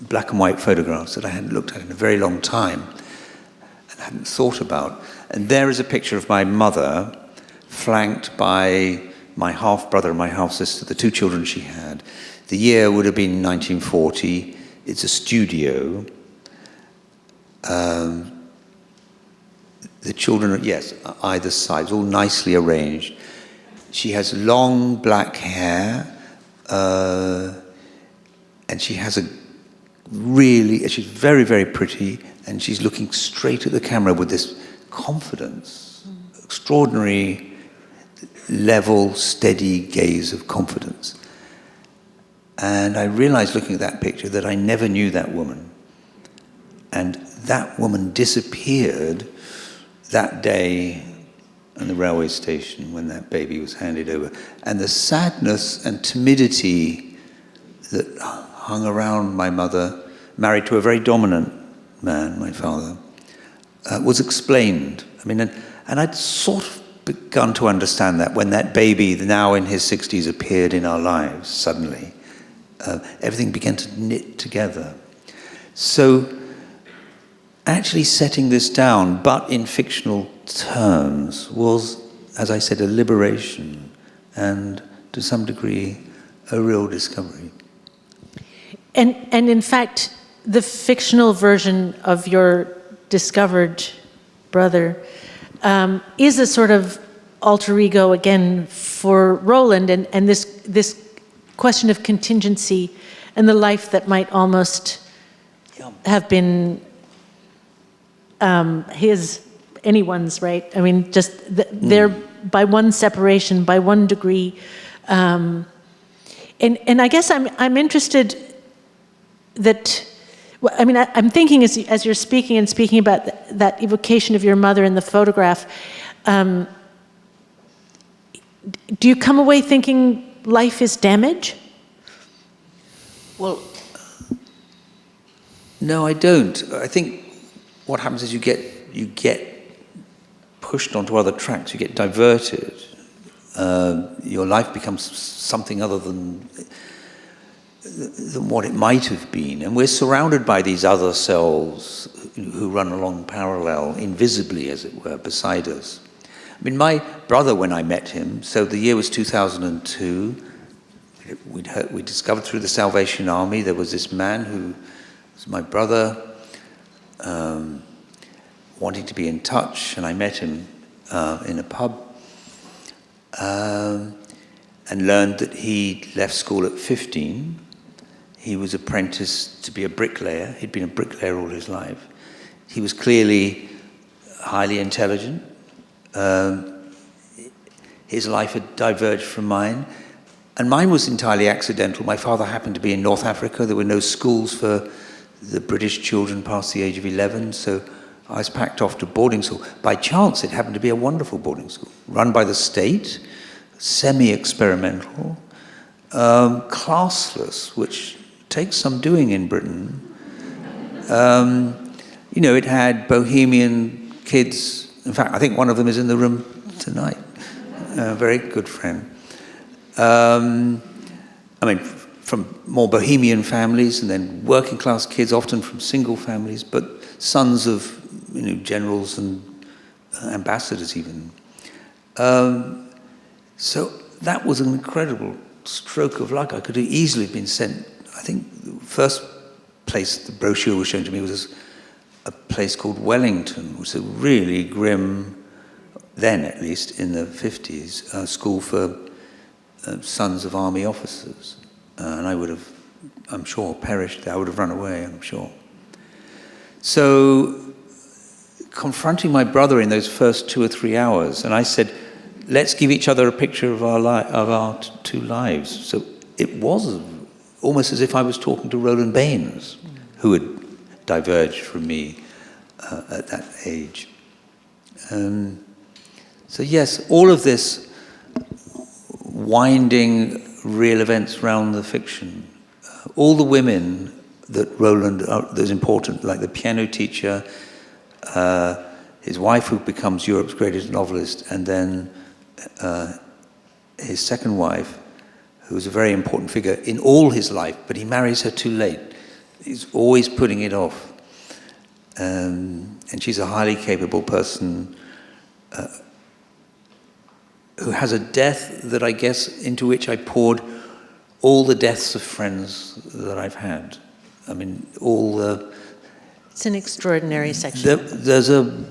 black and white photographs that I hadn't looked at in a very long time and hadn't thought about. And there is a picture of my mother, flanked by my half-brother and my half-sister, the two children she had. The year would have been 1940. It's a studio. The children are, yes, either side, all nicely arranged. She has long black hair, and she has she's very, very pretty, and she's looking straight at the camera with this confidence, extraordinary, level, steady gaze of confidence. And I realized looking at that picture that I never knew that woman. And that woman disappeared that day in the railway station when that baby was handed over. And the sadness and timidity that hung around my mother, married to a very dominant man, my father, was explained. I mean, and I'd sort of begun to understand that when that baby, now in his 60s, appeared in our lives suddenly. Everything began to knit together. So actually setting this down, but in fictional terms, was, as I said, a liberation and, to some degree, a real discovery. And in fact, the fictional version of your discovered brother is a sort of alter ego again for Roland, and this question of contingency and the life that might almost have been anyone's, right? I mean, just there by one separation, by one degree, and I guess I'm interested that. Well, I mean, I'm thinking as you're speaking about that evocation of your mother in the photograph. Do you come away thinking life is damage? Well, no, I don't. I think what happens is you get pushed onto other tracks, you get diverted. your life becomes something other than what it might have been. And we're surrounded by these other selves who run along parallel, invisibly, as it were, beside us. I mean, my brother, when I met him, so the year was 2002, we discovered through the Salvation Army there was this man who was my brother, wanting to be in touch, and I met him in a pub, and learned that he left school at 15. He was apprenticed to be a bricklayer. He'd been a bricklayer all his life. He was clearly highly intelligent. His life had diverged from mine, and mine was entirely accidental. My father happened to be in North Africa. There were no schools for the British children past the age of 11, so I was packed off to boarding school. By chance, it happened to be a wonderful boarding school, run by the state, semi-experimental, classless, which takes some doing in Britain. It had bohemian kids. In fact, I think one of them is in the room tonight. A very good friend. From more bohemian families, and then working class kids, often from single families, but sons of generals and ambassadors even. So that was an incredible stroke of luck. I could have easily been sent. I think the first place the brochure was shown to me was a place called Wellington, which was a really grim, then at least in the 50s, school for sons of army officers. And I would have, I'm sure, perished there. I would have run away, I'm sure. So confronting my brother in those first 2 or 3 hours, and I said, let's give each other a picture of our two lives. So it was almost as if I was talking to Roland Baines, who had diverged from me at that age. So yes, all of this winding real events around the fiction, all the women that Roland, that's important, like the piano teacher, his wife who becomes Europe's greatest novelist, and then his second wife, who was a very important figure in all his life, but he marries her too late. He's always putting it off. And she's a highly capable person who has a death that I guess into which I poured all the deaths of friends that I've had. I mean, all the... It's an extraordinary section. There's a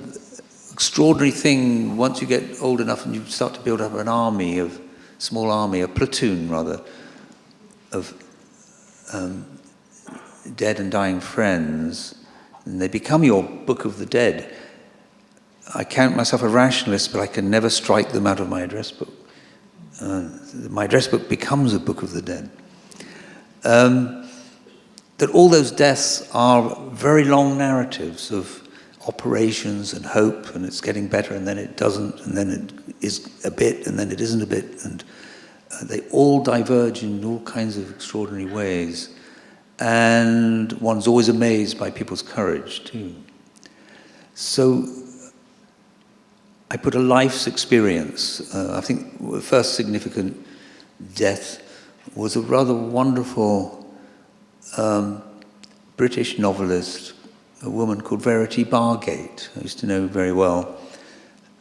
extraordinary thing once you get old enough and you start to build up an army of, small army, a platoon rather, of dead and dying friends, and they become your book of the dead. I count myself a rationalist, but I can never strike them out of my address book. My address book becomes a book of the dead. That all those deaths are very long narratives of operations and hope, and it's getting better, and then it doesn't, and then it is a bit, and then it isn't a bit, and they all diverge in all kinds of extraordinary ways. And one's always amazed by people's courage, too. So I put a life's experience. I think the first significant death was a rather wonderful British novelist, a woman called Verity Bargate, I used to know very well.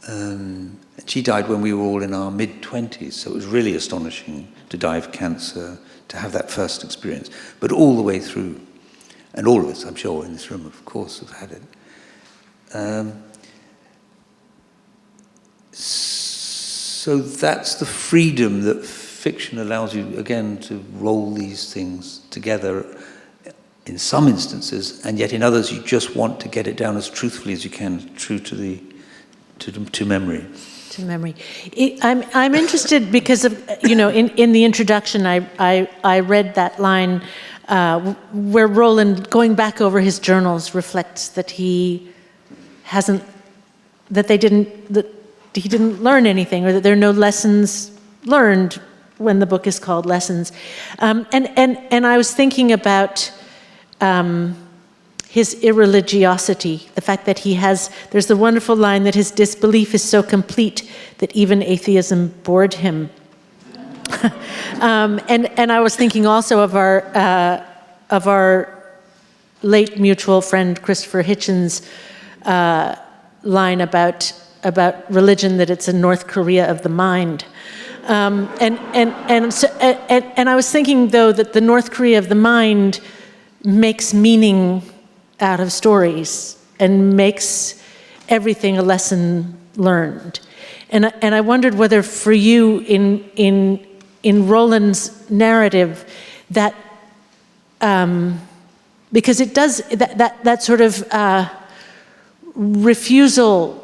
And she died when we were all in our mid-20s, so it was really astonishing to die of cancer, to have that first experience, but all the way through. And all of us, I'm sure, in this room, of course, have had it. So that's the freedom that fiction allows you, again, to roll these things together in some instances, and yet in others you just want to get it down as truthfully as you can, true to memory. To memory. I'm interested because of, in the introduction I read that line where Roland, going back over his journals, reflects that he didn't learn anything, or that there are no lessons learned when the book is called Lessons. And I was thinking about his irreligiosity, the fact that there's the wonderful line that his disbelief is so complete that even atheism bored him. And I was thinking also of our late mutual friend Christopher Hitchens' line about religion, that it's a North Korea of the mind. And I was thinking, though, that the North Korea of the mind makes meaning out of stories and makes everything a lesson learned. And I wondered whether for you in Roland's narrative that because it does that sort of refusal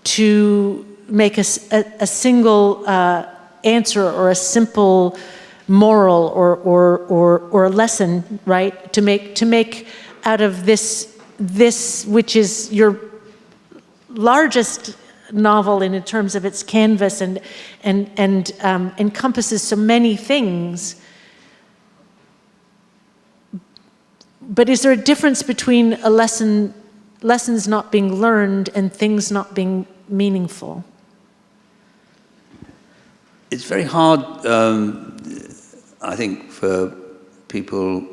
to make a single answer or a simple moral or a lesson, right? To make out of this which is your largest novel in terms of its canvas and encompasses so many things. But is there a difference between lessons not being learned and things not being meaningful? It's very hard, I think, for people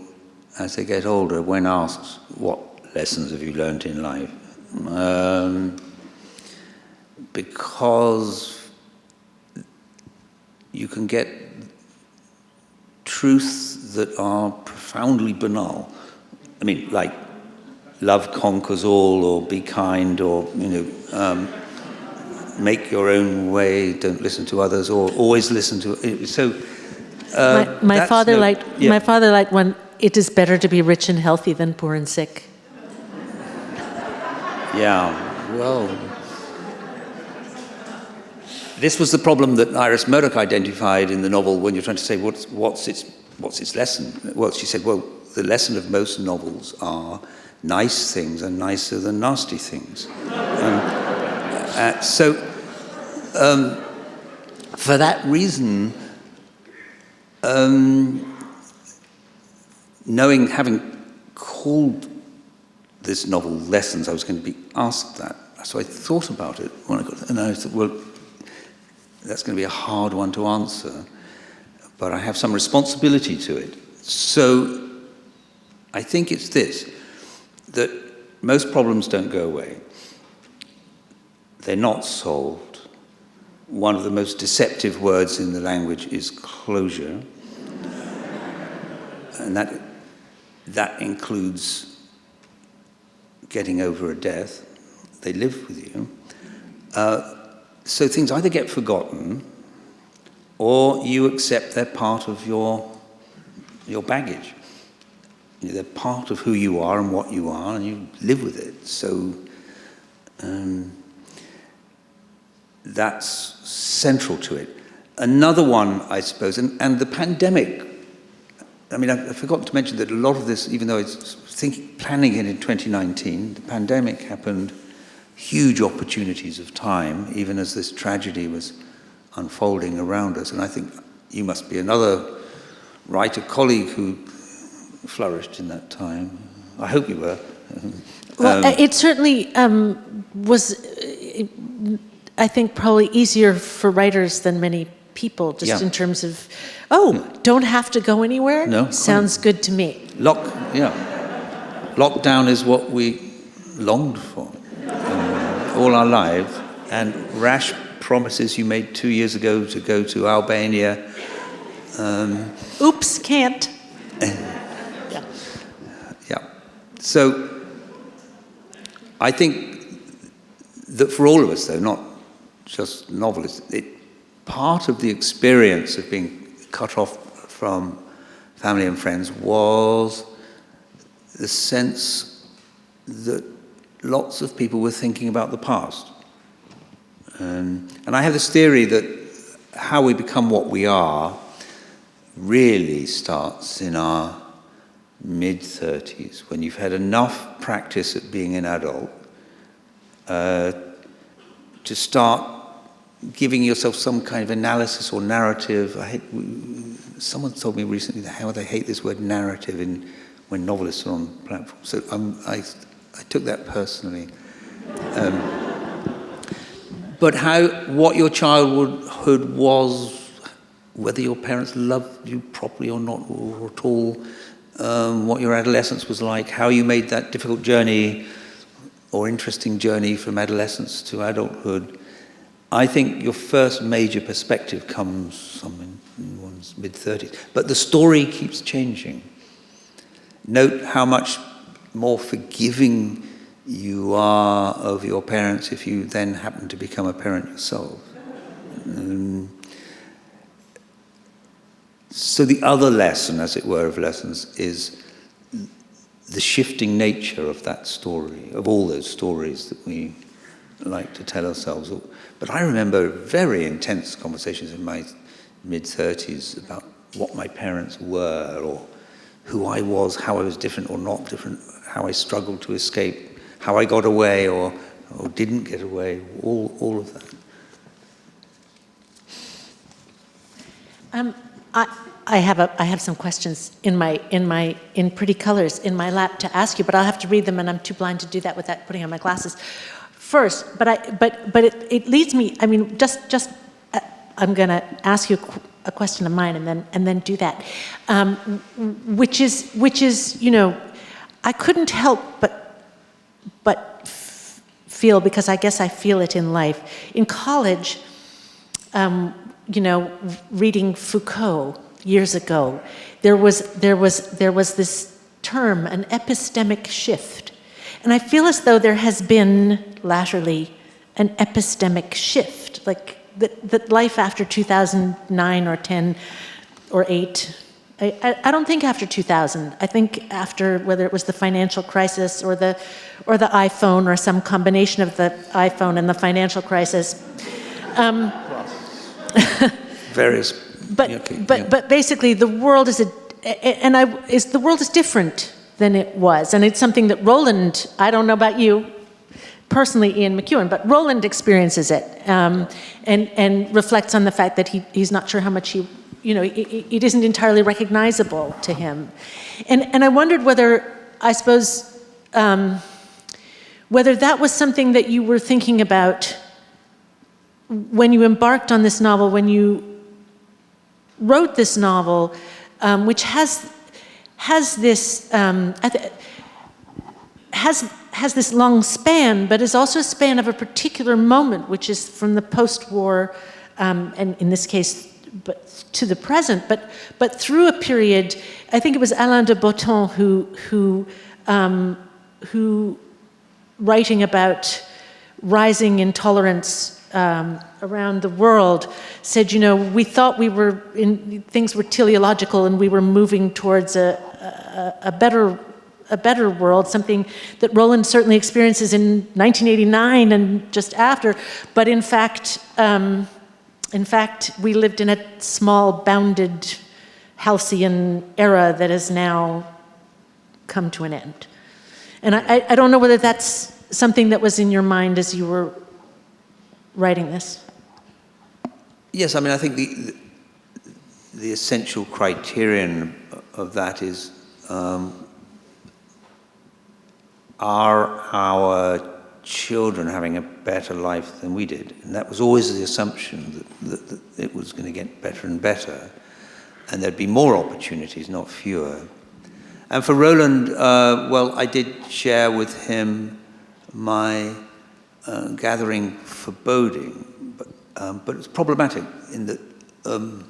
as they get older, when asked, what lessons have you learned in life? Because you can get truths that are profoundly banal. I mean, like, love conquers all, or be kind, or, make your own way, don't listen to others, or always listen to. So, my father liked when it is better to be rich and healthy than poor and sick. Yeah, well, this was the problem that Iris Murdoch identified in the novel when you're trying to say what's its lesson. Well, she said, well, the lesson of most novels are nice things are nicer than nasty things. So, for that reason, having called this novel Lessons, I was going to be asked that. So I thought about it when I got it, and I thought, well, that's going to be a hard one to answer, but I have some responsibility to it. So I think it's this, that most problems don't go away. They're not solved. One of the most deceptive words in the language is closure. And that includes getting over a death. They live with you. So things either get forgotten, or you accept they're part of your baggage. They're part of who you are and what you are, and you live with it. So that's central to it. Another one, I suppose, and the pandemic, I mean, I forgot to mention that a lot of this, even though it's planning it in 2019, the pandemic happened, huge opportunities of time, even as this tragedy was unfolding around us. And I think you must be another writer colleague who flourished in that time. I hope you were. Well, it certainly was, I think, probably easier for writers than many people, just in terms of, don't have to go anywhere? No. Sounds good to me. Lockdown is what we longed for all our lives, and rash promises you made 2 years ago to go to Albania. Oops, can't. Yeah. So I think that for all of us, though, not just novelists, part of the experience of being cut off from family and friends was the sense that lots of people were thinking about the past. And I have this theory that how we become what we are really starts in our mid-30s, when you've had enough practice at being an adult to start giving yourself some kind of analysis or narrative. Someone told me recently how they hate this word narrative in when novelists are on platforms. So I took that personally. But what your childhood was, whether your parents loved you properly or not, or at all, what your adolescence was like, how you made that difficult journey or interesting journey from adolescence to adulthood. I think your first major perspective comes in one's mid-30s. But the story keeps changing. Note how much more forgiving you are of your parents if you then happen to become a parent yourself. So the other lesson, as it were, of lessons is the shifting nature of that story, of all those stories that we like to tell ourselves. But I remember very intense conversations in my mid-30s about what my parents were, or who I was, how I was different or not different, how I struggled to escape, how I got away or didn't get away, all of that. I have some questions in pretty colors in my lap to ask you, but I'll have to read them, and I'm too blind to do that without putting on my glasses. First, but it leads me. I mean, just I'm going to ask you a question of mine, and then do that, which is I couldn't help but feel, because I guess I feel it in life. In college, reading Foucault years ago, there was this term, an epistemic shift. And I feel as though there has been latterly an epistemic shift, like that life after 2009 or 10 or 8, I don't think after 2000. I think after, whether it was the financial crisis or the iPhone, or some combination of the iPhone and the financial crisis. Various. But basically, the world the world is different than it was, and it's something that Roland, I don't know about you personally, Ian McEwan, but Roland experiences it, and reflects on the fact that he's not sure how much it isn't entirely recognizable to him, and I wondered whether that was something that you were thinking about when you embarked on this novel, when you wrote this novel, which has this has this long span, but is also a span of a particular moment, which is from the post-war, and in this case, but to the present, but through a period. I think it was Alain de Botton who writing about rising intolerance around the world, said, we thought things were teleological and we were moving towards a better world, something that Roland certainly experiences in 1989 and just after. But in fact, we lived in a small, bounded, halcyon era that has now come to an end. And I don't know whether that's something that was in your mind as you were writing this. Yes, I mean, I think the essential criterion of that is, are our children having a better life than we did? And that was always the assumption that it was going to get better and better, and there'd be more opportunities, not fewer. And for Roland, I did share with him my gathering foreboding, but it's problematic in that, and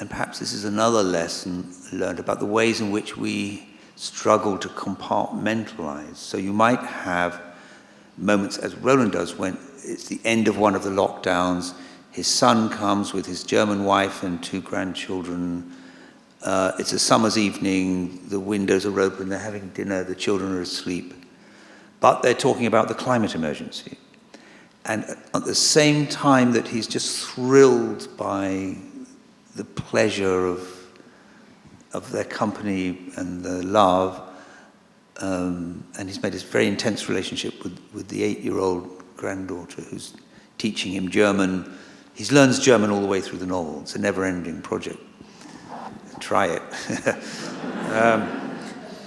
perhaps this is another lesson learned about the ways in which we struggle to compartmentalize. So you might have moments, as Roland does, when it's the end of one of the lockdowns, his son comes with his German wife and 2 grandchildren. It's a summer's evening, the windows are open, they're having dinner, the children are asleep. But they're talking about the climate emergency. And at the same time that he's just thrilled by the pleasure of their company and the love, and he's made this very intense relationship with the 8-year-old granddaughter who's teaching him German. He learns German all the way through the novel. It's a never-ending project. try it.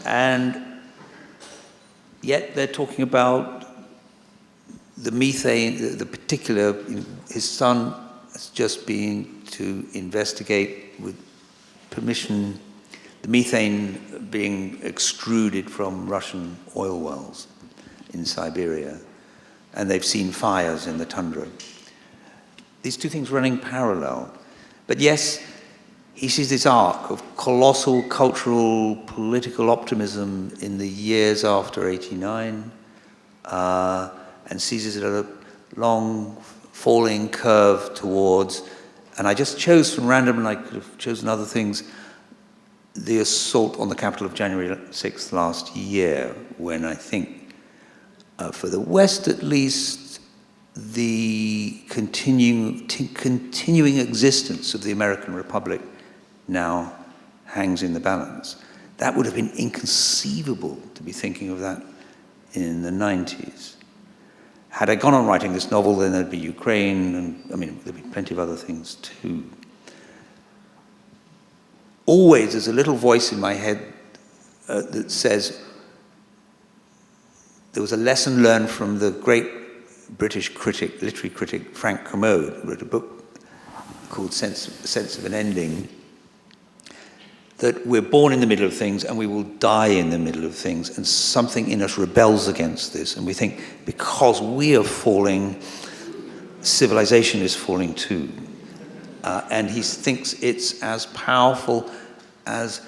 And yet they're talking about the methane, the particular, his son has just been to investigate with permission the methane being extruded from Russian oil wells in Siberia, and they've seen fires in the tundra. These two things running parallel. But yes, he sees this arc of colossal cultural, political optimism in the years after '89, and sees it at a long falling curve towards, and I just chose from random, and I could have chosen other things, the assault on the capital of January 6th last year, when I think, for the West at least, the continuing existence of the American Republic now hangs in the balance. That would have been inconceivable to be thinking of that in the 90s. Had I gone on writing this novel, then there'd be Ukraine, and I mean, there'd be plenty of other things too. Always there's a little voice in my head that says, there was a lesson learned from the great British critic, literary critic, Frank Kermode, who wrote a book called Sense of an Ending, that we're born in the middle of things and we will die in the middle of things, and something in us rebels against this, and we think because we are falling, civilization is falling too. And he thinks it's as powerful as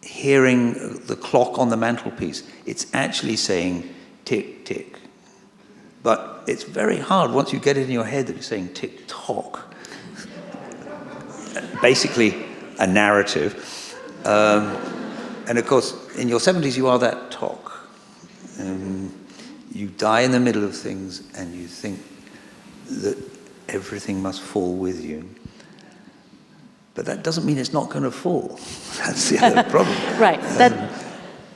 hearing the clock on the mantelpiece. It's actually saying tick, tick. But it's very hard once you get it in your head that it's saying tick tock. Basically a narrative. And of course, in your 70s, you are that tock. You die in the middle of things and you think that everything must fall with you. But that doesn't mean it's not going to fall. That's the other problem. Right.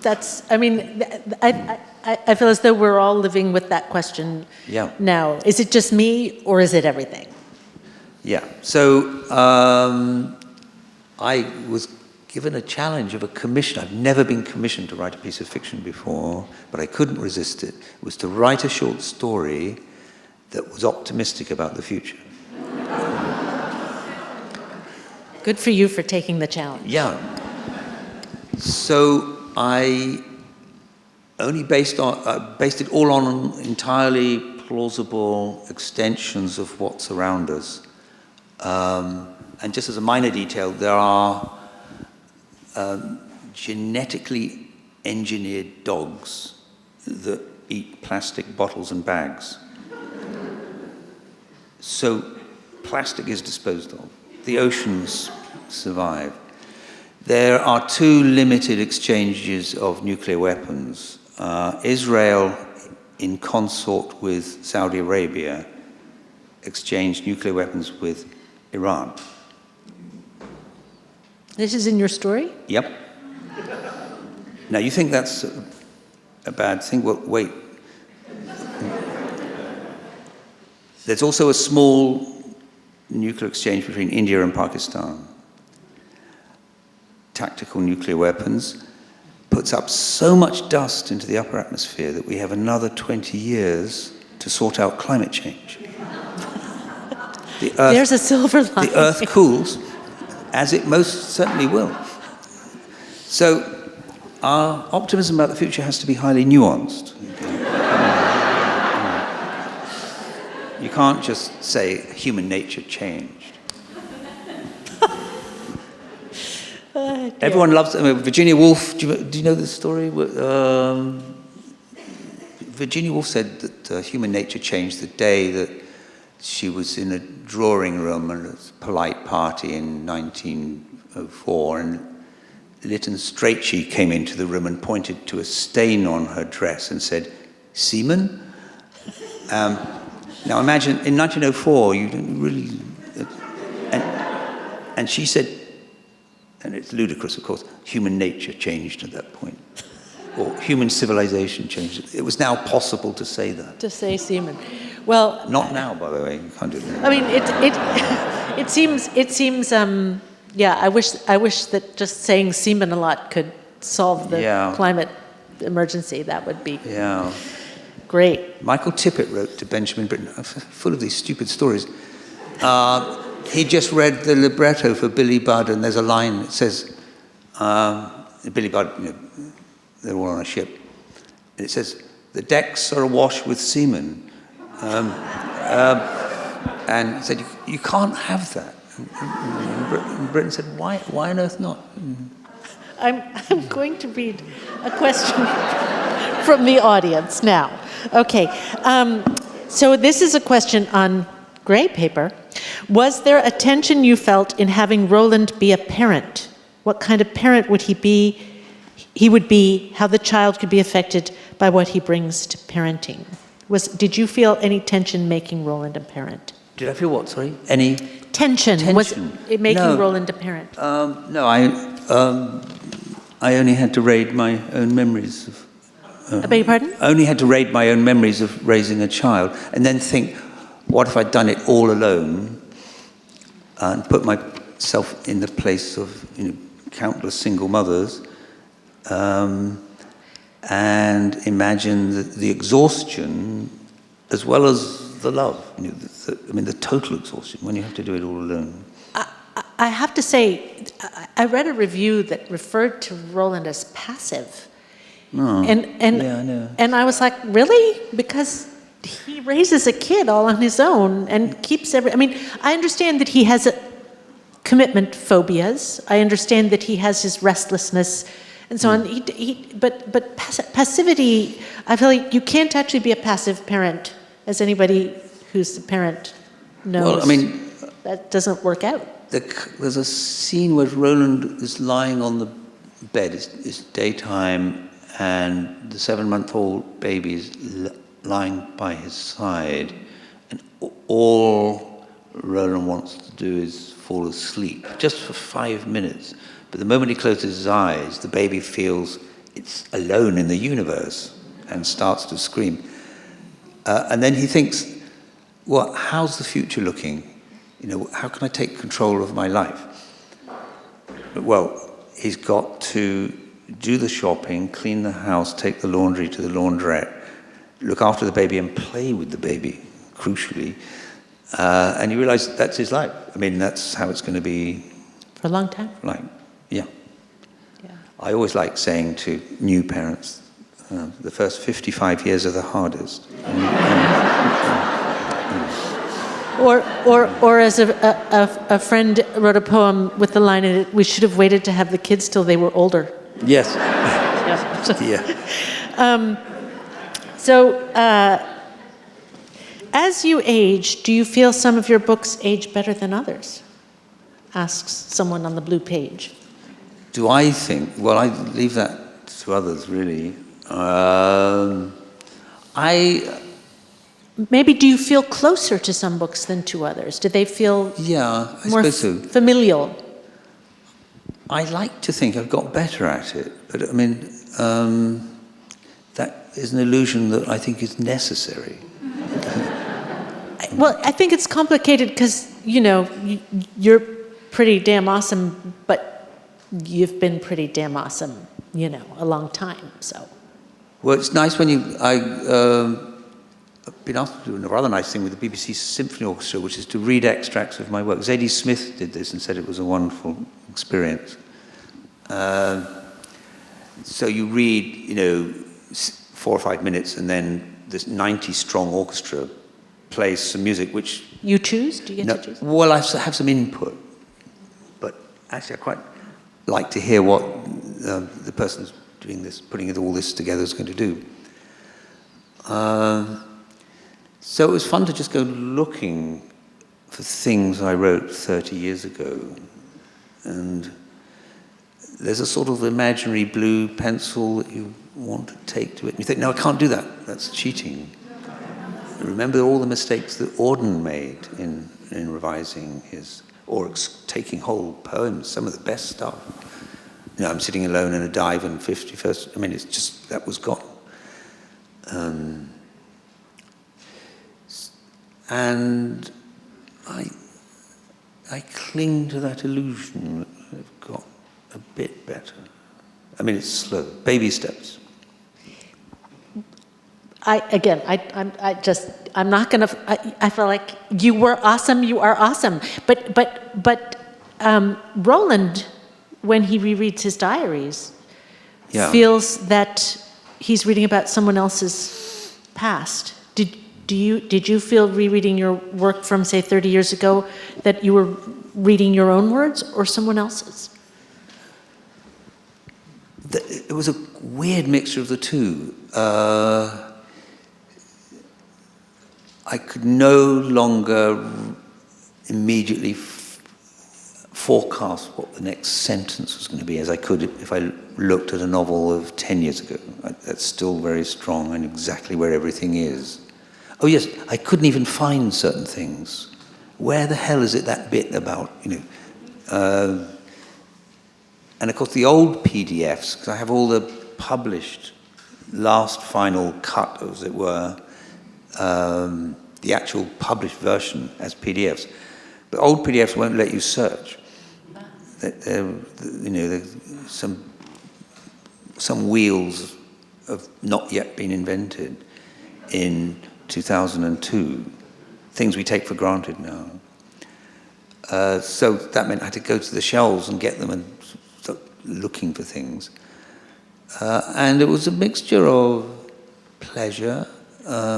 That's. I mean, I feel as though we're all living with that question now. Is it just me, or is it everything? Yeah. So I was given a challenge of a commission. I've never been commissioned to write a piece of fiction before, but I couldn't resist it. It was to write a short story that was optimistic about the future. Good for you for taking the challenge. Yeah. So I only based it all on entirely plausible extensions of what's around us. And just as a minor detail, there are genetically engineered dogs that eat plastic bottles and bags. So plastic is disposed of. The oceans survive. There are two limited exchanges of nuclear weapons. Israel, in consort with Saudi Arabia, exchanged nuclear weapons with Iran. This is in your story? Yep. Now, you think that's a bad thing? Well, wait. There's also a small nuclear exchange between India and Pakistan. Tactical nuclear weapons puts up so much dust into the upper atmosphere that we have another 20 years to sort out climate change. There's a silver lining. The Earth cools, as it most certainly will. So our optimism about the future has to be highly nuanced. You can't just say human nature changed. Everyone loves Virginia Woolf. Do you know this story? Virginia Woolf said that human nature changed the day that she was in a drawing room at a polite party in 1904, and Lytton Strachey came into the room and pointed to a stain on her dress and said, "Semen?" Now imagine, in 1904, you didn't really... And she said, and it's ludicrous, of course, human nature changed at that point. Or human civilization changed. It was now possible to say that. To say semen. Well... Not now, by the way. You can't do that. I mean, it seems Yeah, I wish that just saying semen a lot could solve the Yeah. climate emergency. That would be Yeah. great. Michael Tippett wrote to Benjamin Britten, full of these stupid stories. He just read the libretto for Billy Budd, and there's a line that says, Billy Budd, they're all on a ship. And it says, "The decks are awash with semen." And he said, you can't have that. And Britain said, why on earth not? I'm going to read a question from the audience now. Okay, so this is a question on gray paper. Was there a tension you felt in having Roland be a parent? What kind of parent would he be? He would be, how the child could be affected by what he brings to parenting. Did you feel any tension making Roland a parent? Did I feel what, sorry? Any? Tension. Was it making Roland a parent? No, I only had to raid my own memories of... I beg your pardon? I only had to raid my own memories of raising a child, and then think, what if I'd done it all alone, and put myself in the place of countless single mothers, and imagine the exhaustion as well as the love. The total exhaustion when you have to do it all alone. I have to say, I read a review that referred to Roland as passive. No. Yeah, I know. And I was like, really? Because he raises a kid all on his own and keeps I understand that he has commitment phobias. I understand that he has his restlessness and so on. But passivity, I feel like you can't actually be a passive parent, as anybody who's a parent knows. Well, that doesn't work out. There's a scene where Roland is lying on the bed. It's daytime, and the 7-month-old baby is lying by his side, and all Roland wants to do is fall asleep, just for 5 minutes. But the moment he closes his eyes, the baby feels it's alone in the universe and starts to scream. And then he thinks, well, how's the future looking? How can I take control of my life? Well, he's got to do the shopping, clean the house, take the laundry to the laundrette, look after the baby and play with the baby, crucially. And you realize that's his life. That's how it's going to be. For a long time? Yeah. I always like saying to new parents, the first 55 years are the hardest. Or as a friend wrote a poem with the line in it, we should have waited to have the kids till they were older. Yes. Yeah. So, as you age, do you feel some of your books age better than others? Asks someone on the blue page. Do I think? Well, I leave that to others, really. Maybe do you feel closer to some books than to others? Do they feel more familial? I like to think I've got better at it, but that is an illusion that I think is necessary. Well, I think it's complicated because, you're pretty damn awesome, but you've been pretty damn awesome, a long time, so. Well, it's nice when I've been asked to do a rather nice thing with the BBC Symphony Orchestra, which is to read extracts of my work. Zadie Smith did this and said it was a wonderful experience. So you read, 4 or 5 minutes, and then this 90-strong orchestra plays some music, which... You choose? Do you get to choose? Well, I have some input, but actually I quite like to hear what the person who's doing this, putting all this together, is going to do. So it was fun to just go looking for things I wrote 30 years ago. And there's a sort of imaginary blue pencil that you want to take to it. And you think, no, I can't do that. That's cheating. Remember all the mistakes that Auden made in revising taking whole poems, some of the best stuff. I'm sitting alone in a dive in 51st. It's just, that was gone. And I cling to that illusion bit better. I mean, it's slow, baby steps. I'm not gonna. I feel like you were awesome. You are awesome. But Roland, when he rereads his diaries, feels that he's reading about someone else's past. Did you feel rereading your work from, say, 30 years ago that you were reading your own words or someone else's? It was a weird mixture of the two. I could no longer immediately forecast what the next sentence was going to be as I could if I looked at a novel of 10 years ago. That's still very strong. I know exactly where everything is. Oh yes, I couldn't even find certain things. Where the hell is it, that bit about, and of course the old PDFs, because I have all the published last final cut, as it were, the actual published version as PDFs. But old PDFs won't let you search. There's some wheels have not yet been invented in 2002, things we take for granted now. So that meant I had to go to the shelves and get them and start looking for things. And it was a mixture of pleasure,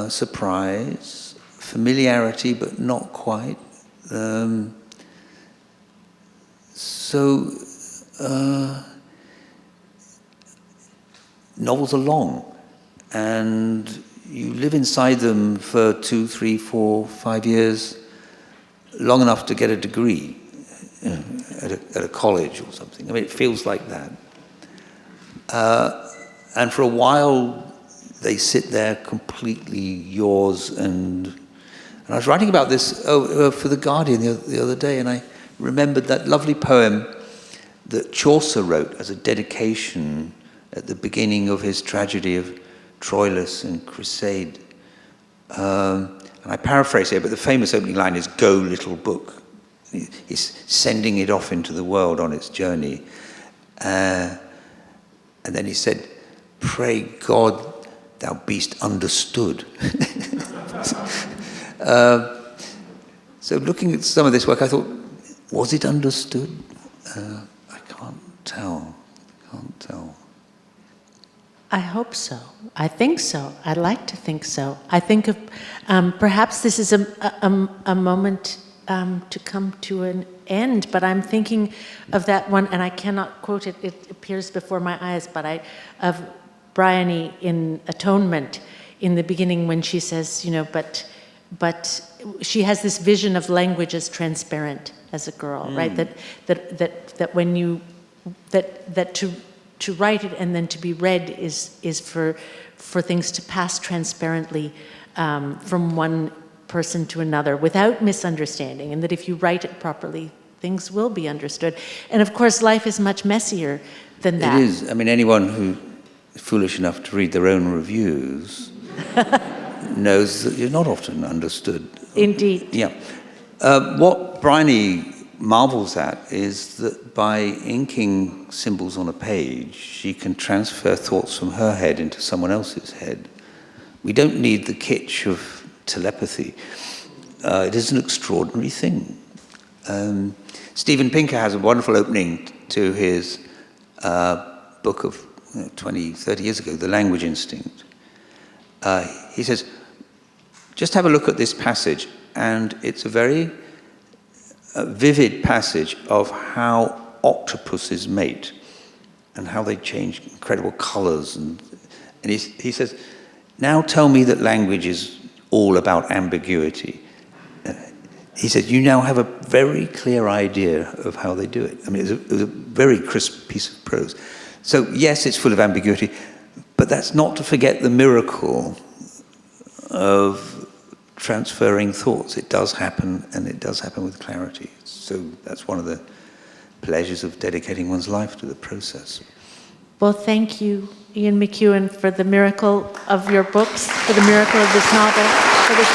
surprise, familiarity, but not quite. Novels are long, and you live inside them for 2, 3, 4, 5 years, long enough to get a degree at a college or something. I mean, it feels like that. And for a while, they sit there completely yours. And I was writing about this for The Guardian the other day, and I remembered that lovely poem that Chaucer wrote as a dedication at the beginning of his tragedy of Troilus and Cressade. And I paraphrase here, but the famous opening line is, "Go, little book." He's sending it off into the world on its journey. And then he said, "Pray God thou beest understood." So looking at some of this work, I thought, was it understood? I can't tell. I hope so. I think so. I'd like to think so. I think of perhaps this is a moment to come to an end, but I'm thinking of that one, and I cannot quote it. It appears before my eyes, but of Bryony in Atonement in the beginning when she says, but she has this vision of language as transparent as a girl, right? That when you to write it and then to be read is for things to pass transparently from one person to another without misunderstanding, and that if you write it properly, things will be understood. And of course, life is much messier than that. It is. I mean, anyone who is foolish enough to read their own reviews knows that you're not often understood. Indeed. Yeah. What Bryony marvels at is that by inking symbols on a page, she can transfer thoughts from her head into someone else's head. We don't need the kitsch of telepathy. It is an extraordinary thing. Steven Pinker has a wonderful opening to his book of 20, 30 years ago, The Language Instinct. He says, just have a look at this passage, and it's a very vivid passage of how octopuses mate and how they change incredible colors. And he says, now tell me that language is all about ambiguity. He said, you now have a very clear idea of how they do it. I mean, it was a very crisp piece of prose. So yes, it's full of ambiguity, but that's not to forget the miracle of transferring thoughts. It does happen, and it does happen with clarity. So that's one of the pleasures of dedicating one's life to the process. Well, thank you, Ian McEwan, for the miracle of your books, for the miracle of this novel, for this